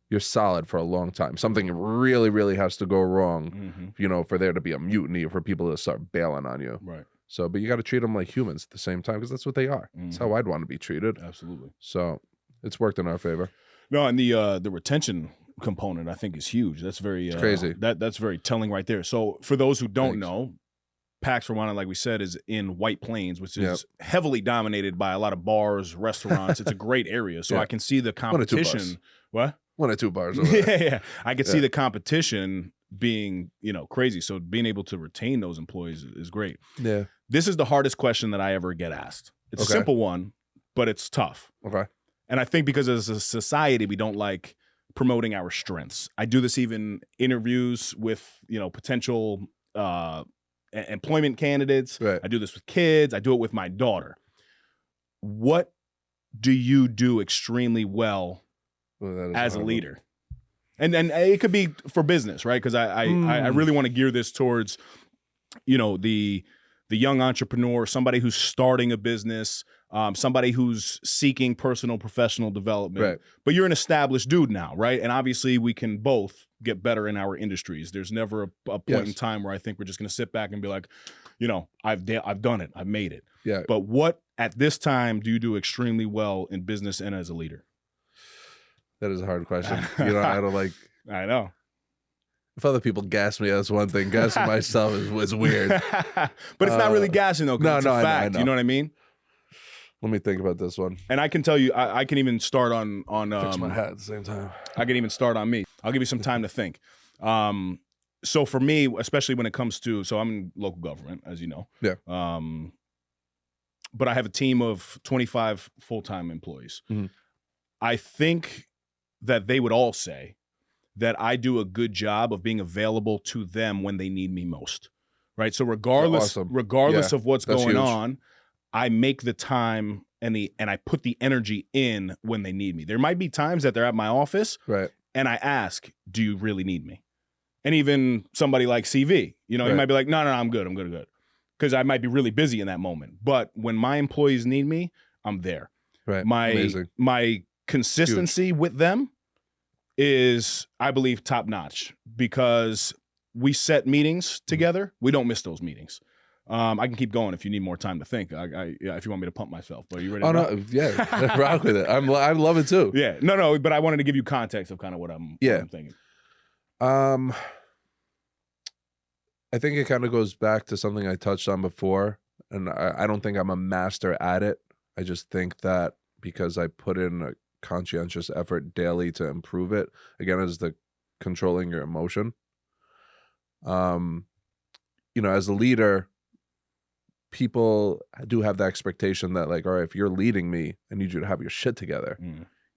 you're solid for a long time. Something really, really has to go wrong, mm-hmm. For there to be a mutiny or for people to start bailing on you. Right. So, but you got to treat them like humans at the same time, because that's what they are. Mm-hmm. That's how I'd want to be treated. Absolutely. So it's worked in our favor. No, and the retention component I think is huge. That's very crazy. That's very telling right there. So for those who don't know, Pax Romana, like we said, is in White Plains, which is heavily dominated by a lot of bars, restaurants. It's a great area. So I can see the competition. What? 1 or 2 bars over there. Yeah. I can see the competition being, crazy. So being able to retain those employees is great. Yeah. This is the hardest question that I ever get asked. It's a simple one, but it's tough. Okay. And I think because as a society, we don't like promoting our strengths. I do this even interviews with, potential employment candidates. Right. I do this with kids. I do it with my daughter. What do you do extremely well as a leader? And it could be for business, right? Because I really want to gear this towards, the young entrepreneur, somebody who's starting a business, somebody who's seeking personal, professional development. Right. But you're an established dude now, right? And obviously we can both get better in our industries. There's never a point in time where I think we're just going to sit back and be like, I've done it. I've made it. Yeah. But what at this time do you do extremely well in business and as a leader? That is a hard question. I don't like. I know. If other people gas me, that's one thing. Gassing myself is weird. But it's not really gassing though. No, it's no, a fact. I know. You know what I mean? Let me think about this one. And I can tell you, I can even start on Fix my hat at the same time. I can even start on me. I'll give you some time to think. So for me, especially when it comes to, so I'm in local government, as you know. Yeah. But I have a team of 25 full-time employees. Mm-hmm. I think that they would all say that I do a good job of being available to them when they need me most, right? So regardless of what's going huge. on, I make the time and I put the energy in when they need me. There might be times that they're at my office, right? And I ask, "Do you really need me?" And even somebody like CV, he might be like, "No, I'm good, because I might be really busy in that moment. But when my employees need me, I'm there. Right. My consistency with them is, I believe, top notch because we set meetings together. We don't miss those meetings. I can keep going if you need more time to think. If you want me to pump myself, but are you ready? No, yeah, rock with it. I love it too. Yeah, no, but I wanted to give you context of kind of what I'm thinking. I think it kind of goes back to something I touched on before, and I don't think I'm a master at it. I just think that because I put in a conscientious effort daily to improve it, again, is the controlling your emotion. As a leader, people do have the expectation that, like, all right, if you're leading me, I need you to have your shit together.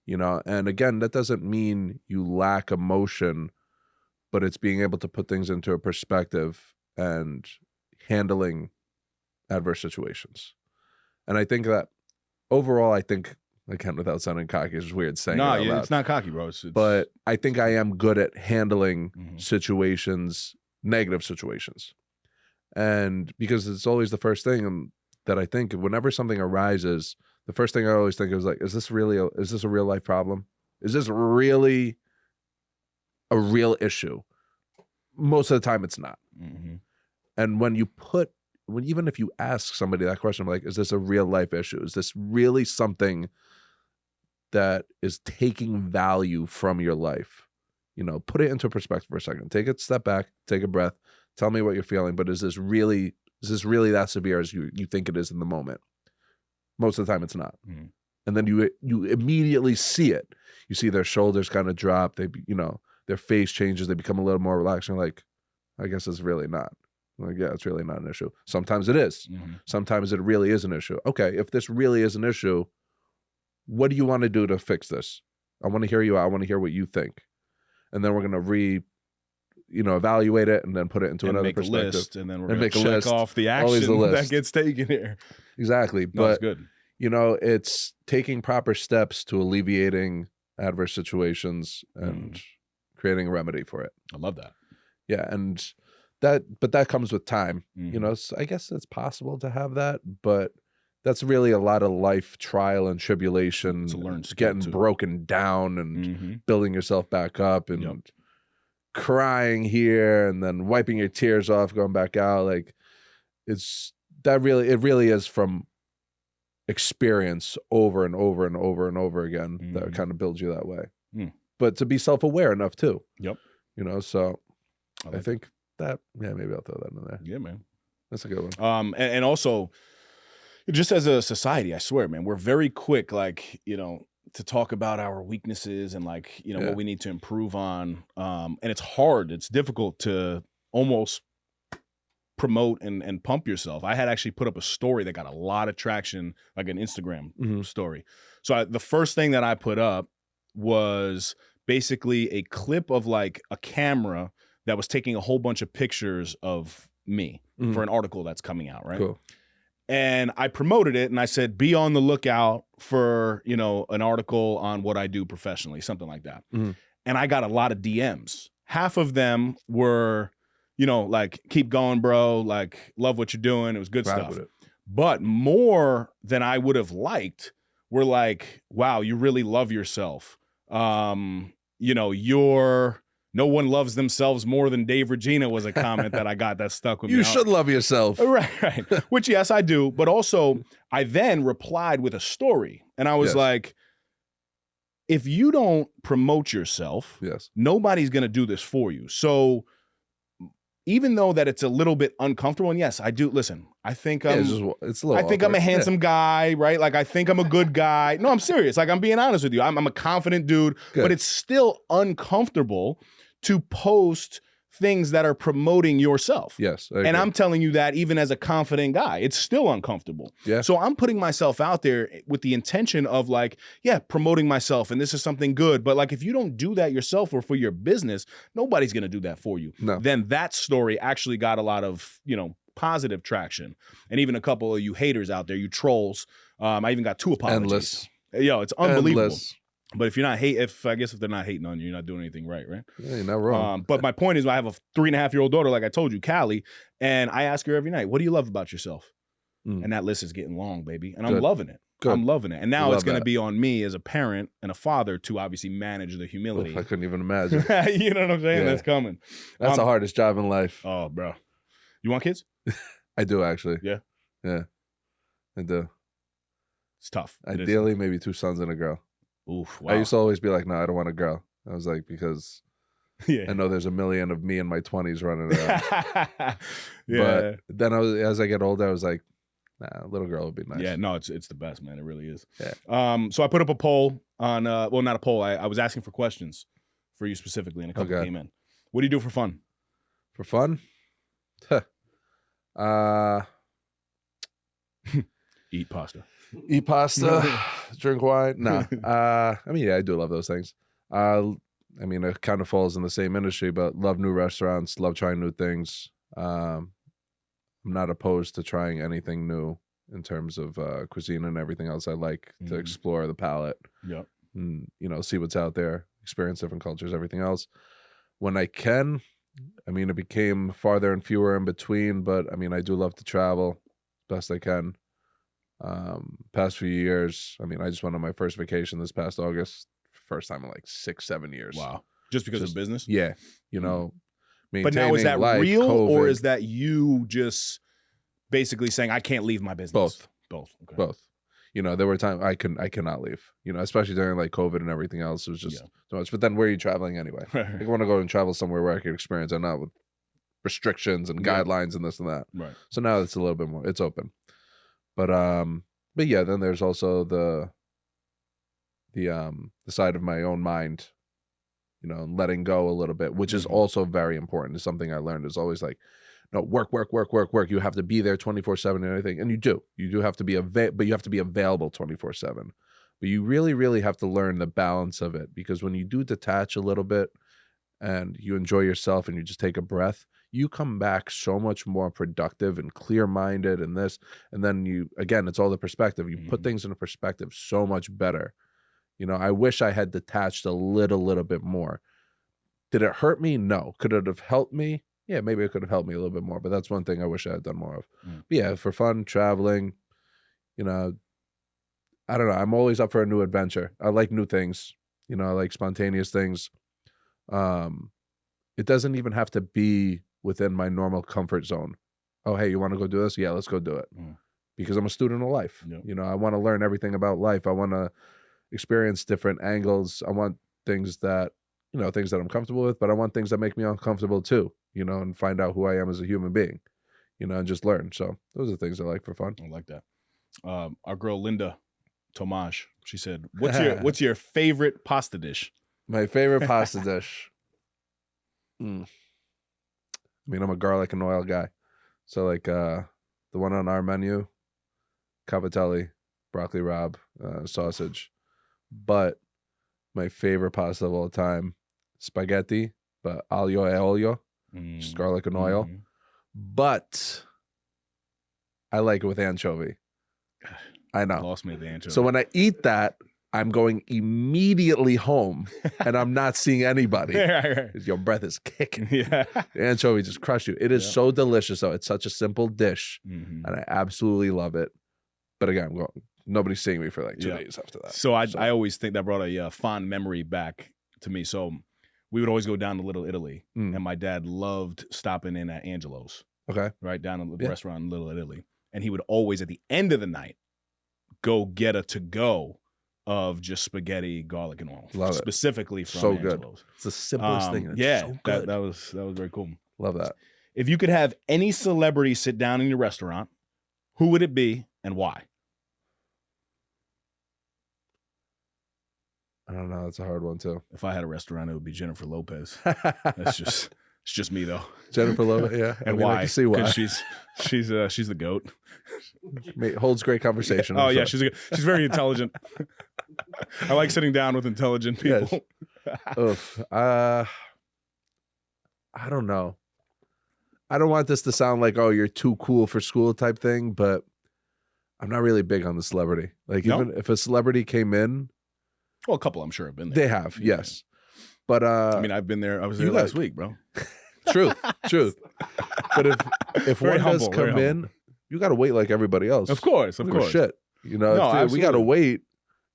And again, that doesn't mean you lack emotion, but it's being able to put things into a perspective and handling adverse situations. And I think that overall, again, without sounding cocky, it's just weird saying it out loud. It's not cocky, bro. But I think I am good at handling situations, negative situations. And because it's always the first thing that I think whenever something arises, the first thing I always think is like, is this a real life problem? Is this really a real issue? Most of the time it's not. And even if you ask somebody that question, like, is this a real life issue? Is this really something that is taking value from your life? Put it into perspective for a second. Take a step back, take a breath, tell me what you're feeling, but is this really that severe as you think it is in the moment? Most of the time it's not. And then you immediately see it. You see their shoulders kind of drop, their face changes, they become a little more relaxed, and like, I guess it's really not. Like, yeah, it's really not an issue. Sometimes it is. Sometimes it really is an issue. Okay, if this really is an issue, what do you want to do to fix this? I want to hear you out. I want to hear what you think. And then we're going to evaluate it and then put it into another perspective. A list, and then we're going to check off the action that gets taken here. Exactly. No, but, it's good. It's taking proper steps to alleviating adverse situations and creating a remedy for it. I love that. Yeah, and that comes with time. I guess it's possible to have that, but that's really a lot of life trial and tribulation. It's a learned getting too. Broken down and building yourself back up and crying here and then wiping your tears off, going back out. Like, it really is from experience over and over and over and over again that kind of builds you that way. But to be self-aware enough too. So I think that, maybe I'll throw that in there. Yeah, man. That's a good one. And also, just as a society, I swear, man, we're very quick, to talk about our weaknesses and what we need to improve on. And it's hard. It's difficult to almost promote and pump yourself. I had actually put up a story that got a lot of traction, like an Instagram story. So the first thing that I put up was basically a clip of a camera that was taking a whole bunch of pictures of me for an article that's coming out, right? Cool. And I promoted it and I said, be on the lookout for, you know, an article on what I do professionally, something like that. Mhm. And I got a lot of DMs. Half of them were, you know, like, keep going, bro. Like, love what you're doing. It was good Vibe stuff. with it. But more than I would have liked were like, wow, you really love yourself. You know, no one loves themselves more than Dave Regina was a comment that I got that stuck with me. You should love yourself. Right. Which, yes, I do. But also, I then replied with a story. And I was Yes. like, if you don't promote yourself, Yes. nobody's going to do this for you. So even though that it's a little bit uncomfortable, and yes, I do. Listen, I think Yeah, it's a little I think I'm a awkward. handsome guy, right? Like, I think I'm a good guy. No, I'm serious. Like, I'm being honest with you. I'm a confident dude, Good. but it's still uncomfortable to post things that are promoting yourself. Yes. I And agree. I'm telling you that even as a confident guy, it's still uncomfortable. Yeah. So I'm putting myself out there with the intention of like, yeah, promoting myself. And this is something good. But like, if you don't do that yourself or for your business, nobody's going to do that for you. No. Then that story actually got a lot of, you know, positive traction. And even a couple of you haters out there, you trolls. I even got 2 apologies. Endless. Yo, it's unbelievable. Endless. But if you're not I guess if they're not hating on you, you're not doing anything right, right? Yeah, you're not wrong. But my point is, I have a 3.5-year-old daughter, like I told you, Callie, and I ask her every night, what do you love about yourself? Mm. And that list is getting long, baby. And I'm Good. loving it. Good. I'm loving it. And now Love it's going to that. be on me as a parent and a father to obviously manage the humility. Oof, I couldn't even imagine. You know what I'm saying? Yeah. That's coming. That's the hardest job in life. Oh, bro. You want kids? I do, actually. Yeah? Yeah. I do. It's tough. It is Ideally, maybe 2 sons and a girl. tough. Oof, wow. I used to always be like, no, I don't want a girl. I was like, because yeah. I know there's a million of me in my 20s running around. Yeah. But then as I get older, I was like, nah, a little girl would be nice. Yeah, no, it's the best, man. It really is. Yeah. So I put up a poll on, well, not a poll. I was asking for questions for you specifically, and a couple Okay. came in. What do you do for fun? For fun? Eat pasta. Eat pasta, drink wine. No. I mean, yeah, I do love those things. I mean, it kind of falls in the same industry, but love new restaurants, love trying new things. I'm not opposed to trying anything new in terms of cuisine and everything else. I like to explore the palate. Yep. And, you know, see what's out there, experience different cultures, everything else. When I can, I mean, it became farther and fewer in between, but I mean, I do love to travel best I can. Past few years, I mean, I just went on my first vacation this past August, first time in like 6-7 years. Wow. Just because of business? Yeah. You know, But now is that life, real or COVID. is that you just basically saying, I can't leave my business? Both. Both. Okay. Both. You know, there were times I cannot leave, you know, especially during like COVID and everything else. It was just so much. But then where are you traveling anyway? I want to go and travel somewhere where I can experience it, not with restrictions and guidelines and this and that. Right. So now it's a little bit more, it's open. But yeah, then there's also the side of my own mind, you know, and letting go a little bit, which is also very important. It's something I learned. It's always like, no, work. You have to be there 24/7 and everything. And you do have to be but you have to be available 24/7. But you really, really have to learn the balance of it, because when you do detach a little bit and you enjoy yourself and you just take a breath, you come back so much more productive and clear-minded and this. And then again, it's all the perspective. You put things into perspective so much better. You know, I wish I had detached a little bit more. Did it hurt me? No. Could it have helped me? Yeah, maybe it could have helped me a little bit more, but that's one thing I wish I had done more of. But yeah, for fun, traveling, you know, I don't know. I'm always up for a new adventure. I like new things. You know, I like spontaneous things. It doesn't even have to be within my normal comfort zone. Oh, hey, you want to go do this? Yeah, let's go do it. Because I'm a student of life. Yep. You know, I want to learn everything about life. I want to experience different angles. I want things that, you know, things that I'm comfortable with, but I want things that make me uncomfortable too, you know, and find out who I am as a human being, you know, and just learn. So those are things I like for fun. I like that. Our girl Linda Tomaj, she said, what's your favorite pasta dish? My favorite pasta dish. I mean, I'm a garlic and oil guy. So like the one on our menu, cavatelli, broccoli rabe, sausage. But my favorite pasta of all time, spaghetti, but aglio e olio, just garlic and oil. But I like it with anchovy. I know. Lost me at the anchovy. So when I eat that, I'm going immediately home, and I'm not seeing anybody. Right. Your breath is kicking. Yeah. The anchovy just crushed you. It is so delicious, though. It's such a simple dish, and I absolutely love it. But again, nobody's seeing me for like 2 days after that. So I always think that brought a fond memory back to me. So we would always go down to Little Italy, and my dad loved stopping in at Angelo's. Okay. Right down in the restaurant in Little Italy. And he would always, at the end of the night, go get a to-go of just spaghetti, garlic, and oil. Love specifically from so Angelo's. Good. It's the simplest thing. Yeah, so good. that was very cool. Love that. If you could have any celebrity sit down in your restaurant, who would it be and why? I don't know. It's a hard one too. If I had a restaurant, it would be Jennifer Lopez. It's just me though. Jennifer Lopez, yeah. And why? I can see why. Because she's the goat. Holds great conversation. Oh yeah, she's very intelligent. I like sitting down with intelligent people. Yes. I don't know. I don't want this to sound like, oh, you're too cool for school type thing, but I'm not really big on the celebrity. Like even if a celebrity came in, well, a couple I'm sure have been there. They have, yes. But I mean, I've been there. I was there last week, bro. Truth. But if one does come in, you got to wait like everybody else. Of course. Shit. You know, we got to wait.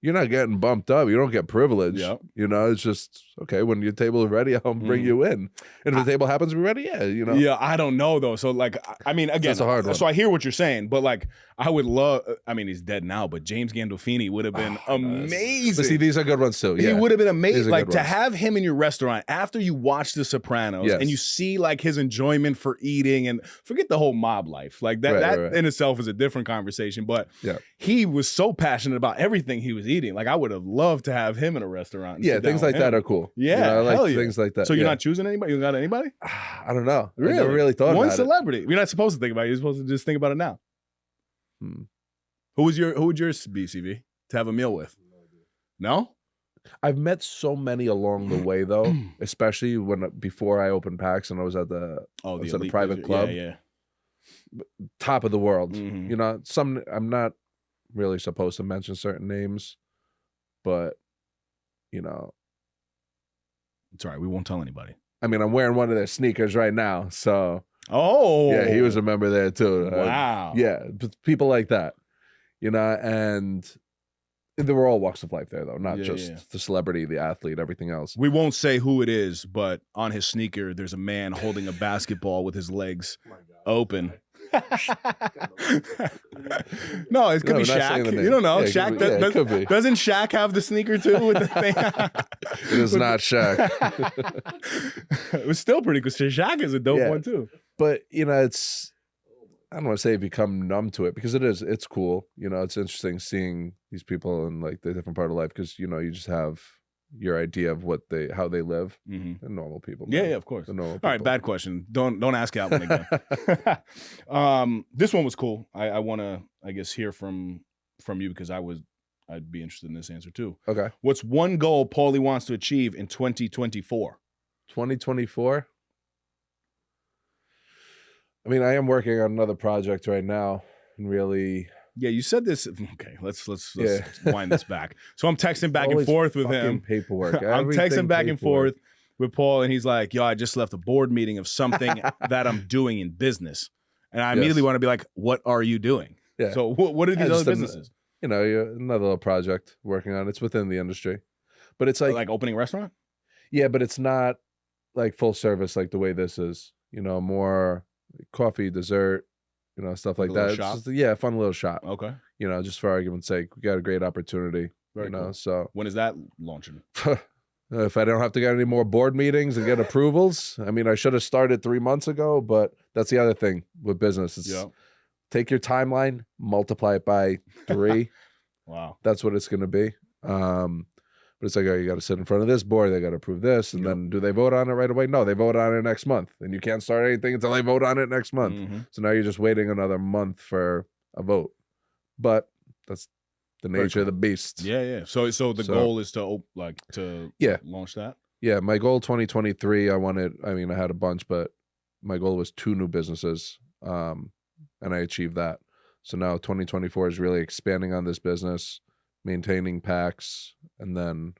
You're not getting bumped up. You don't get privilege. Yep. You know, it's just, okay, when your table is ready, I'll bring you in. And if the table happens to be ready, you know. Yeah, I don't know, though. So, like, I mean, again, that's a hard one. So I hear what you're saying, but, like, I would love, I mean, he's dead now, but James Gandolfini would have been amazing. But see, these are good ones, too. Yeah. He would have been amazing. Like, to have him in your restaurant after you watch The Sopranos and you see, like, his enjoyment for eating and forget the whole mob life. Like, that in itself is a different conversation. But he was so passionate about everything he was eating. Like, I would have loved to have him in a restaurant. Yeah, things like that are cool. Yeah, you know, I like hell yeah. things like that. So you're not choosing anybody? You got anybody? I don't know. Really? I never really thought about One celebrity. You're not supposed to think about it. You're supposed to just think about it now. Who would yours be, CV, to have a meal with? No? I've met so many along the way, though, especially before I opened PAX and I was at the private club. Yeah. Top of the world. You know, I'm not really supposed to mention certain names, but you know, it's all right. We won't tell anybody. I mean, I'm wearing one of their sneakers right now, so yeah, he was a member there too. Wow. Yeah, people like that, you know, and there were all walks of life there, though, not just the celebrity, the athlete, everything else. We won't say who it is, but on his sneaker, there's a man holding a basketball with his legs open. No, it could be Shaq. You don't know. Shaq doesn't Shaq have the sneaker too with the thing? It is not Shaq. It was still pretty cool. Shaq is a dope one too. But you know, I don't want to say become numb to it because it's cool. You know, it's interesting seeing these people in like the different part of life because you know you just have your idea of how they live. And normal people. Yeah, of course. All right, bad question. Don't ask that one again. This one was cool. I want to, I guess, hear from you because I'd be interested in this answer too. Okay. What's one goal Paulie wants to achieve in 2024? 2024? I mean, I am working on another project right now and really... Yeah, you said this. Okay, let's wind this back. So I'm texting back and forth with him. Paperwork. I'm texting back and forth with Paul, and he's like, "Yo, I just left a board meeting of something that I'm doing in business," and I immediately want to be like, "What are you doing?" Yeah. So what are these other businesses? You know, another little project working on. It's within the industry, but it's like opening a restaurant. Yeah, but it's not like full service like the way this is. You know, more coffee, dessert. You know, stuff like that. It's just, a fun little shop. Okay. You know, just for argument's sake, we got a great opportunity. Very cool. So when is that launching? If I don't have to get any more board meetings and get approvals, I mean, I should have started 3 months ago, but that's the other thing with business. It's take your timeline, multiply it by 3. Wow. That's what it's going to be. But it's like, oh, you got to sit in front of this board. They got to approve this. And then do they vote on it right away? No, they vote on it next month. And you can't start anything until they vote on it next month. So now you're just waiting another month for a vote. But that's the nature of the beast. Yeah. So the goal is to launch that? Yeah, my goal 2023, I had a bunch, but my goal was 2 new businesses. And I achieved that. So now 2024 is really expanding on this business, maintaining packs, and then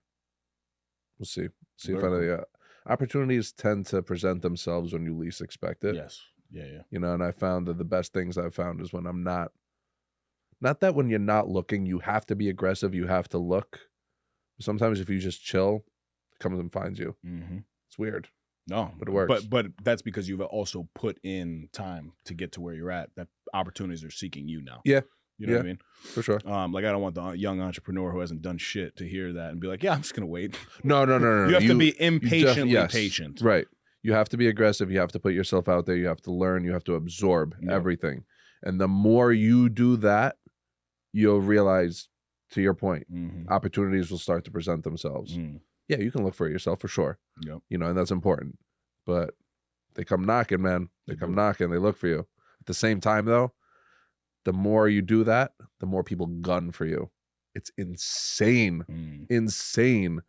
we'll see. See if opportunities tend to present themselves when you least expect it. Yes. Yeah. You know, and I found that the best things I've found is when I'm not that when you're not looking, you have to be aggressive, you have to look. Sometimes if you just chill, it comes and finds you. Mm-hmm. It's weird. No, but it works. But that's because you've also put in time to get to where you're at. That opportunities are seeking you now. Yeah. You know what I mean? For sure. Like, I don't want the young entrepreneur who hasn't done shit to hear that and be like, yeah, I'm just going to wait. No. You have to be impatiently patient. Right. You have to be aggressive. You have to put yourself out there. You have to learn. You have to absorb everything. And the more you do that, you'll realize, to your point, opportunities will start to present themselves. Yeah, you can look for it yourself for sure. Yep. You know, and that's important. But they come knocking, man. They come knocking. They look for you. At the same time, though, the more you do that, the more people gun for you. It's insane. Insane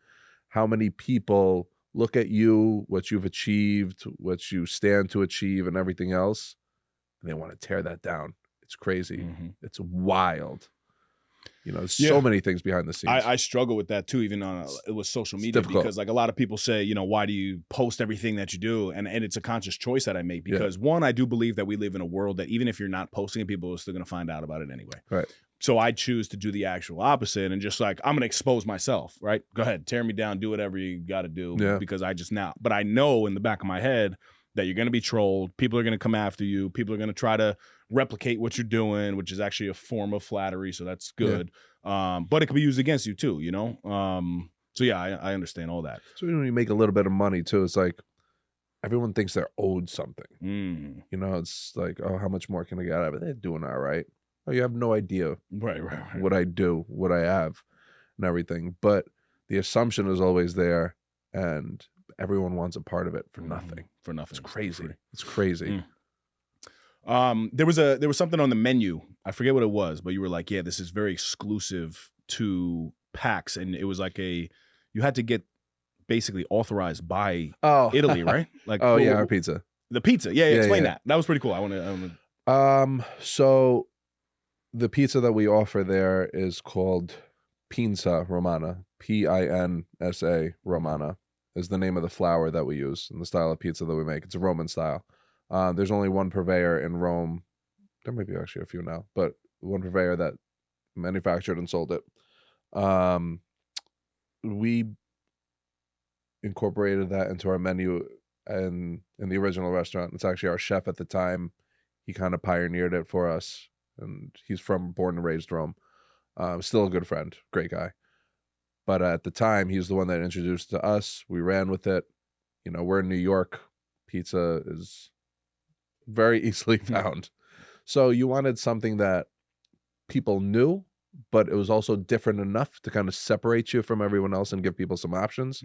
how many people look at you, what you've achieved, what you stand to achieve, and everything else, and they want to tear that down. It's crazy. It's wild. You know, so many things behind the scenes. I struggle with that too, even on with social media, because like a lot of people say, you know, why do you post everything that you do? And it's a conscious choice that I make because one, I do believe that we live in a world that even if you're not posting it, people are still going to find out about it anyway. Right. So I choose to do the actual opposite and just like, I'm going to expose myself, right? Go ahead, tear me down, do whatever you got to do because but I know in the back of my head that you're going to be trolled. People are going to come after you. People are going to try to replicate what you're doing, which is actually a form of flattery. So that's good. But it can be used against you too, you know? So yeah, I understand all that. So when you make a little bit of money too, it's like everyone thinks they're owed something. You know, it's like, oh, how much more can I get out of it? They're doing all right. Oh, you have no idea right. what I do, what I have, and everything. But the assumption is always there, and everyone wants a part of it for nothing. For nothing. It's crazy. It's crazy. There was something on the menu. I forget what it was, but you were like, yeah, this is very exclusive to PAX. And it was like you had to get basically authorized by Italy, right? Like, our pizza. The pizza. Yeah, explain that. That was pretty cool. I want to. So the pizza that we offer there is called Pinsa Romana. Pinsa Romana is the name of the flour that we use and the style of pizza that we make. It's a Roman style. There's only one purveyor in Rome. There might be actually a few now, but one purveyor that manufactured and sold it. We incorporated that into our menu in the original restaurant. It's actually our chef at the time. He kind of pioneered it for us, and he's born and raised Rome. Still a good friend, great guy. But at the time, he's the one that introduced it to us. We ran with it. You know, we're in New York. Pizza is very easily found. So you wanted something that people knew, but it was also different enough to kind of separate you from everyone else and give people some options.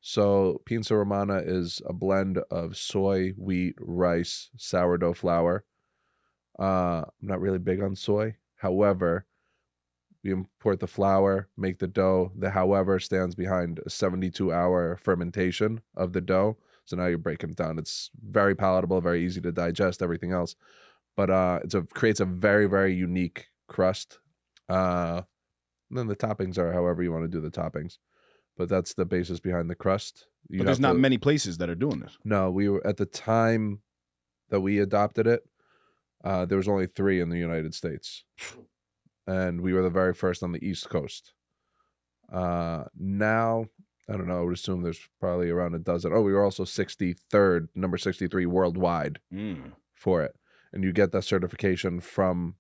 So Pinsa Romana is a blend of soy, wheat, rice, sourdough flour. I'm not really big on soy. However, we import the flour, make the dough. The however stands behind a 72-hour fermentation of the dough. So now you're breaking it down. It's very palatable, very easy to digest, everything else. But creates a very, very unique crust. And then the toppings are however you want to do the toppings. But that's the basis behind the crust. But there's not many places that are doing this. No, we were at the time that we adopted it, there was only 3 in the United States. And we were the very first on the East Coast. Now, I don't know, I would assume there's probably around a dozen. Oh, we were also number 63 worldwide for it. And you get that certification from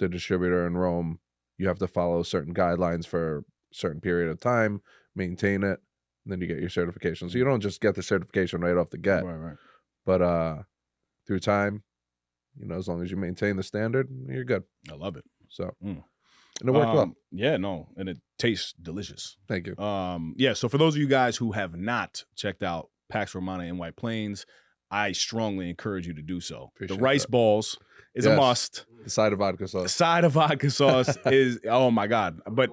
the distributor in Rome. You have to follow certain guidelines for a certain period of time, maintain it, and then you get your certification. So you don't just get the certification right off the get. Right. But through time, you know, as long as you maintain the standard, you're good. I love it. So, and it worked well. Yeah, no, and it tastes delicious. Thank you. Yeah, so for those of you guys who have not checked out Pax Romana in White Plains, I strongly encourage you to do so. Appreciate the rice balls is a must. The side of vodka sauce. The side of vodka sauce is, oh my God. But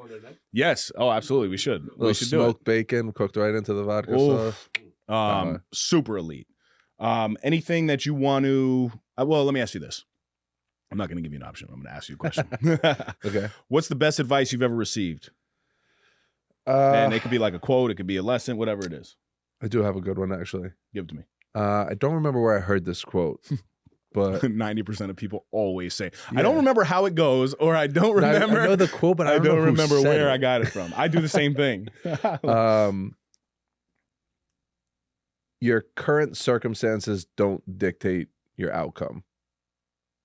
yes, absolutely, we should. We should do it. Smoked bacon cooked right into the vodka sauce. Super elite. Anything that you want to, well, let me ask you this. I'm not going to give you an option. I'm going to ask you a question. Okay. What's the best advice you've ever received? And it could be like a quote. It could be a lesson, whatever it is. I do have a good one, actually. Give it to me. I don't remember where I heard this quote, but 90% of people always say, Yeah. I don't remember how it goes, or I don't remember. I know the quote, but I don't know who remember said where it. I got it from. I do the same thing. Your current circumstances don't dictate your outcome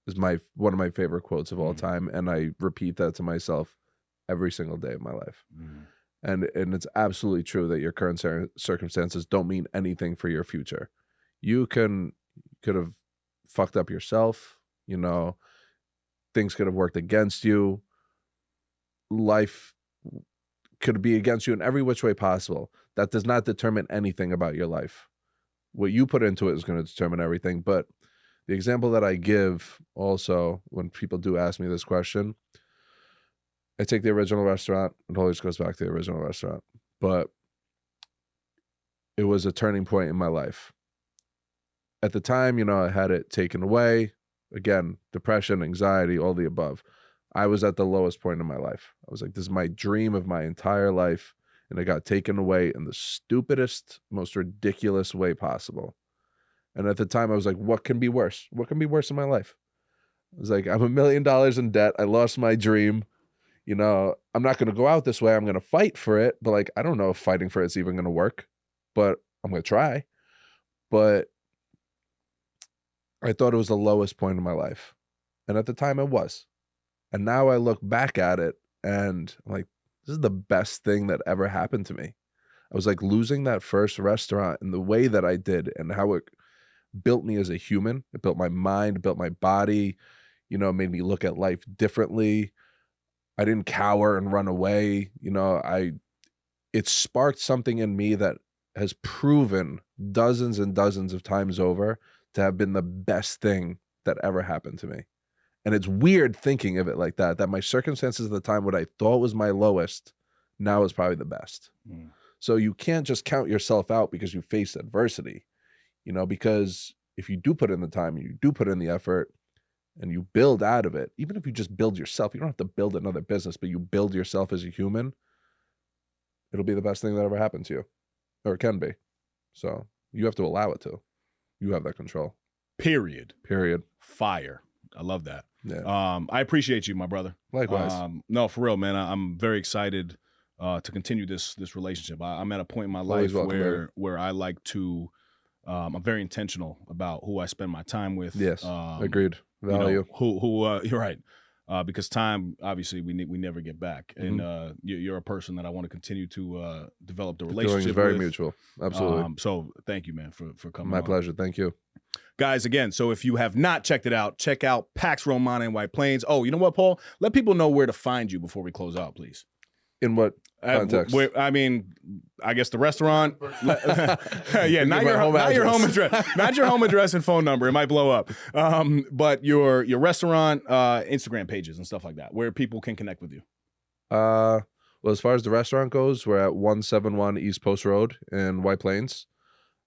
is one of my favorite quotes of all time, and I repeat that to myself every single day of my life. And it's absolutely true that your current circumstances don't mean anything for your future. You could have fucked up yourself, you know, things could have worked against you. Life could be against you in every which way possible. That does not determine anything about your life. What you put into it is going to determine everything. But the example that I give also when people do ask me this question, I take the original restaurant. It always goes back to the original restaurant. But it was a turning point in my life. At the time, you know, I had it taken away. Again, depression, anxiety, all the above. I was at the lowest point in my life. I was like, this is my dream of my entire life. And it got taken away in the stupidest, most ridiculous way possible. And at the time, I was like, what can be worse? What can be worse in my life? I was like, I'm $1 million in debt. I lost my dream. You know, I'm not going to go out this way. I'm going to fight for it. But like, I don't know if fighting for it's even going to work. But I'm going to try. But I thought it was the lowest point in my life. And at the time, it was. And now I look back at it and I'm like, this is the best thing that ever happened to me. I was like losing that first restaurant and the way that I did and how it built me as a human. It built my mind, built my body, you know, made me look at life differently. I didn't cower and run away. You know, it sparked something in me that has proven dozens and dozens of times over to have been the best thing that ever happened to me. And it's weird thinking of it like that my circumstances at the time, what I thought was my lowest, now is probably the best. So you can't just count yourself out because you faced adversity, you know, because if you do put in the time, you do put in the effort and you build out of it, even if you just build yourself, you don't have to build another business, but you build yourself as a human, it'll be the best thing that ever happened to you, or it can be. So you have to allow it to. You have that control. Period. Fire. I love that. Yeah. I appreciate you, my brother. Likewise. No, for real, man. I'm very excited to continue this relationship. I'm at a point in my life where I like to. I'm very intentional about who I spend my time with. Yes. Agreed. Value. You know, who you're right. Because time, obviously, we never get back, and you're a person that I want to continue to develop the relationship. Feeling is very with. Mutual. Absolutely. So thank you, man, for coming. My pleasure. Thank you. Guys, again, so if you have not checked it out, check out Pax Romana in White Plains. Oh, you know what, Paul? Let people know where to find you before we close out, please. In what context? I mean, I guess the restaurant. Yeah, not your home address. Not your home address and phone number. It might blow up. But your restaurant, Instagram pages and stuff like that, where people can connect with you. Well, as far as the restaurant goes, we're at 171 East Post Road in White Plains.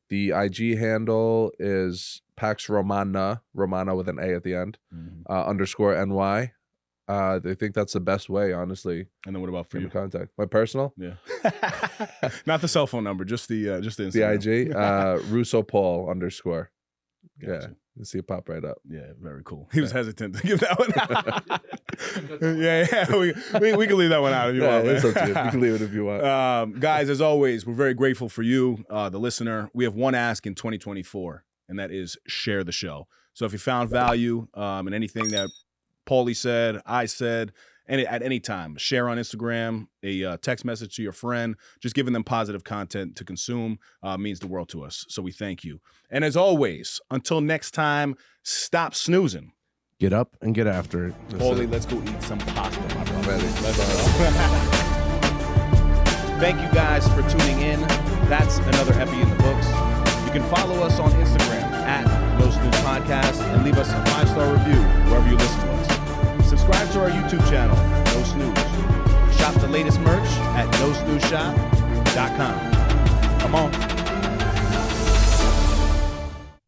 The IG handle is Pax Romana with an A at the end, _NY. I think that's the best way, honestly. And then what about for you? Contact my personal, yeah, not the cell phone number, just the Instagram. The IG, Russo Paul _. Gotcha. Yeah, you see it pop right up. Yeah, very cool. He was hesitant to give that one out. yeah, we can leave that one out if you want. It's up to you. You can leave it if you want. Guys, as always, we're very grateful for you, the listener. We have one ask in 2024, and that is share the show. So if you found value in anything that Paulie said, I said, and at any time, share on Instagram, a text message to your friend, just giving them positive content to consume means the world to us. So we thank you. And as always, until next time, stop snoozing. Get up and get after it. Paulie, let's go eat some pasta, my brother. Ready. Let's go. Thank you guys for tuning in. That's another epi in the books. You can follow us on Instagram at No Snooze Podcast and leave us a 5-star review wherever you listen to us. Subscribe to our YouTube channel, No Snooze. Shop the latest merch at nosnoozeshop.com. Come on.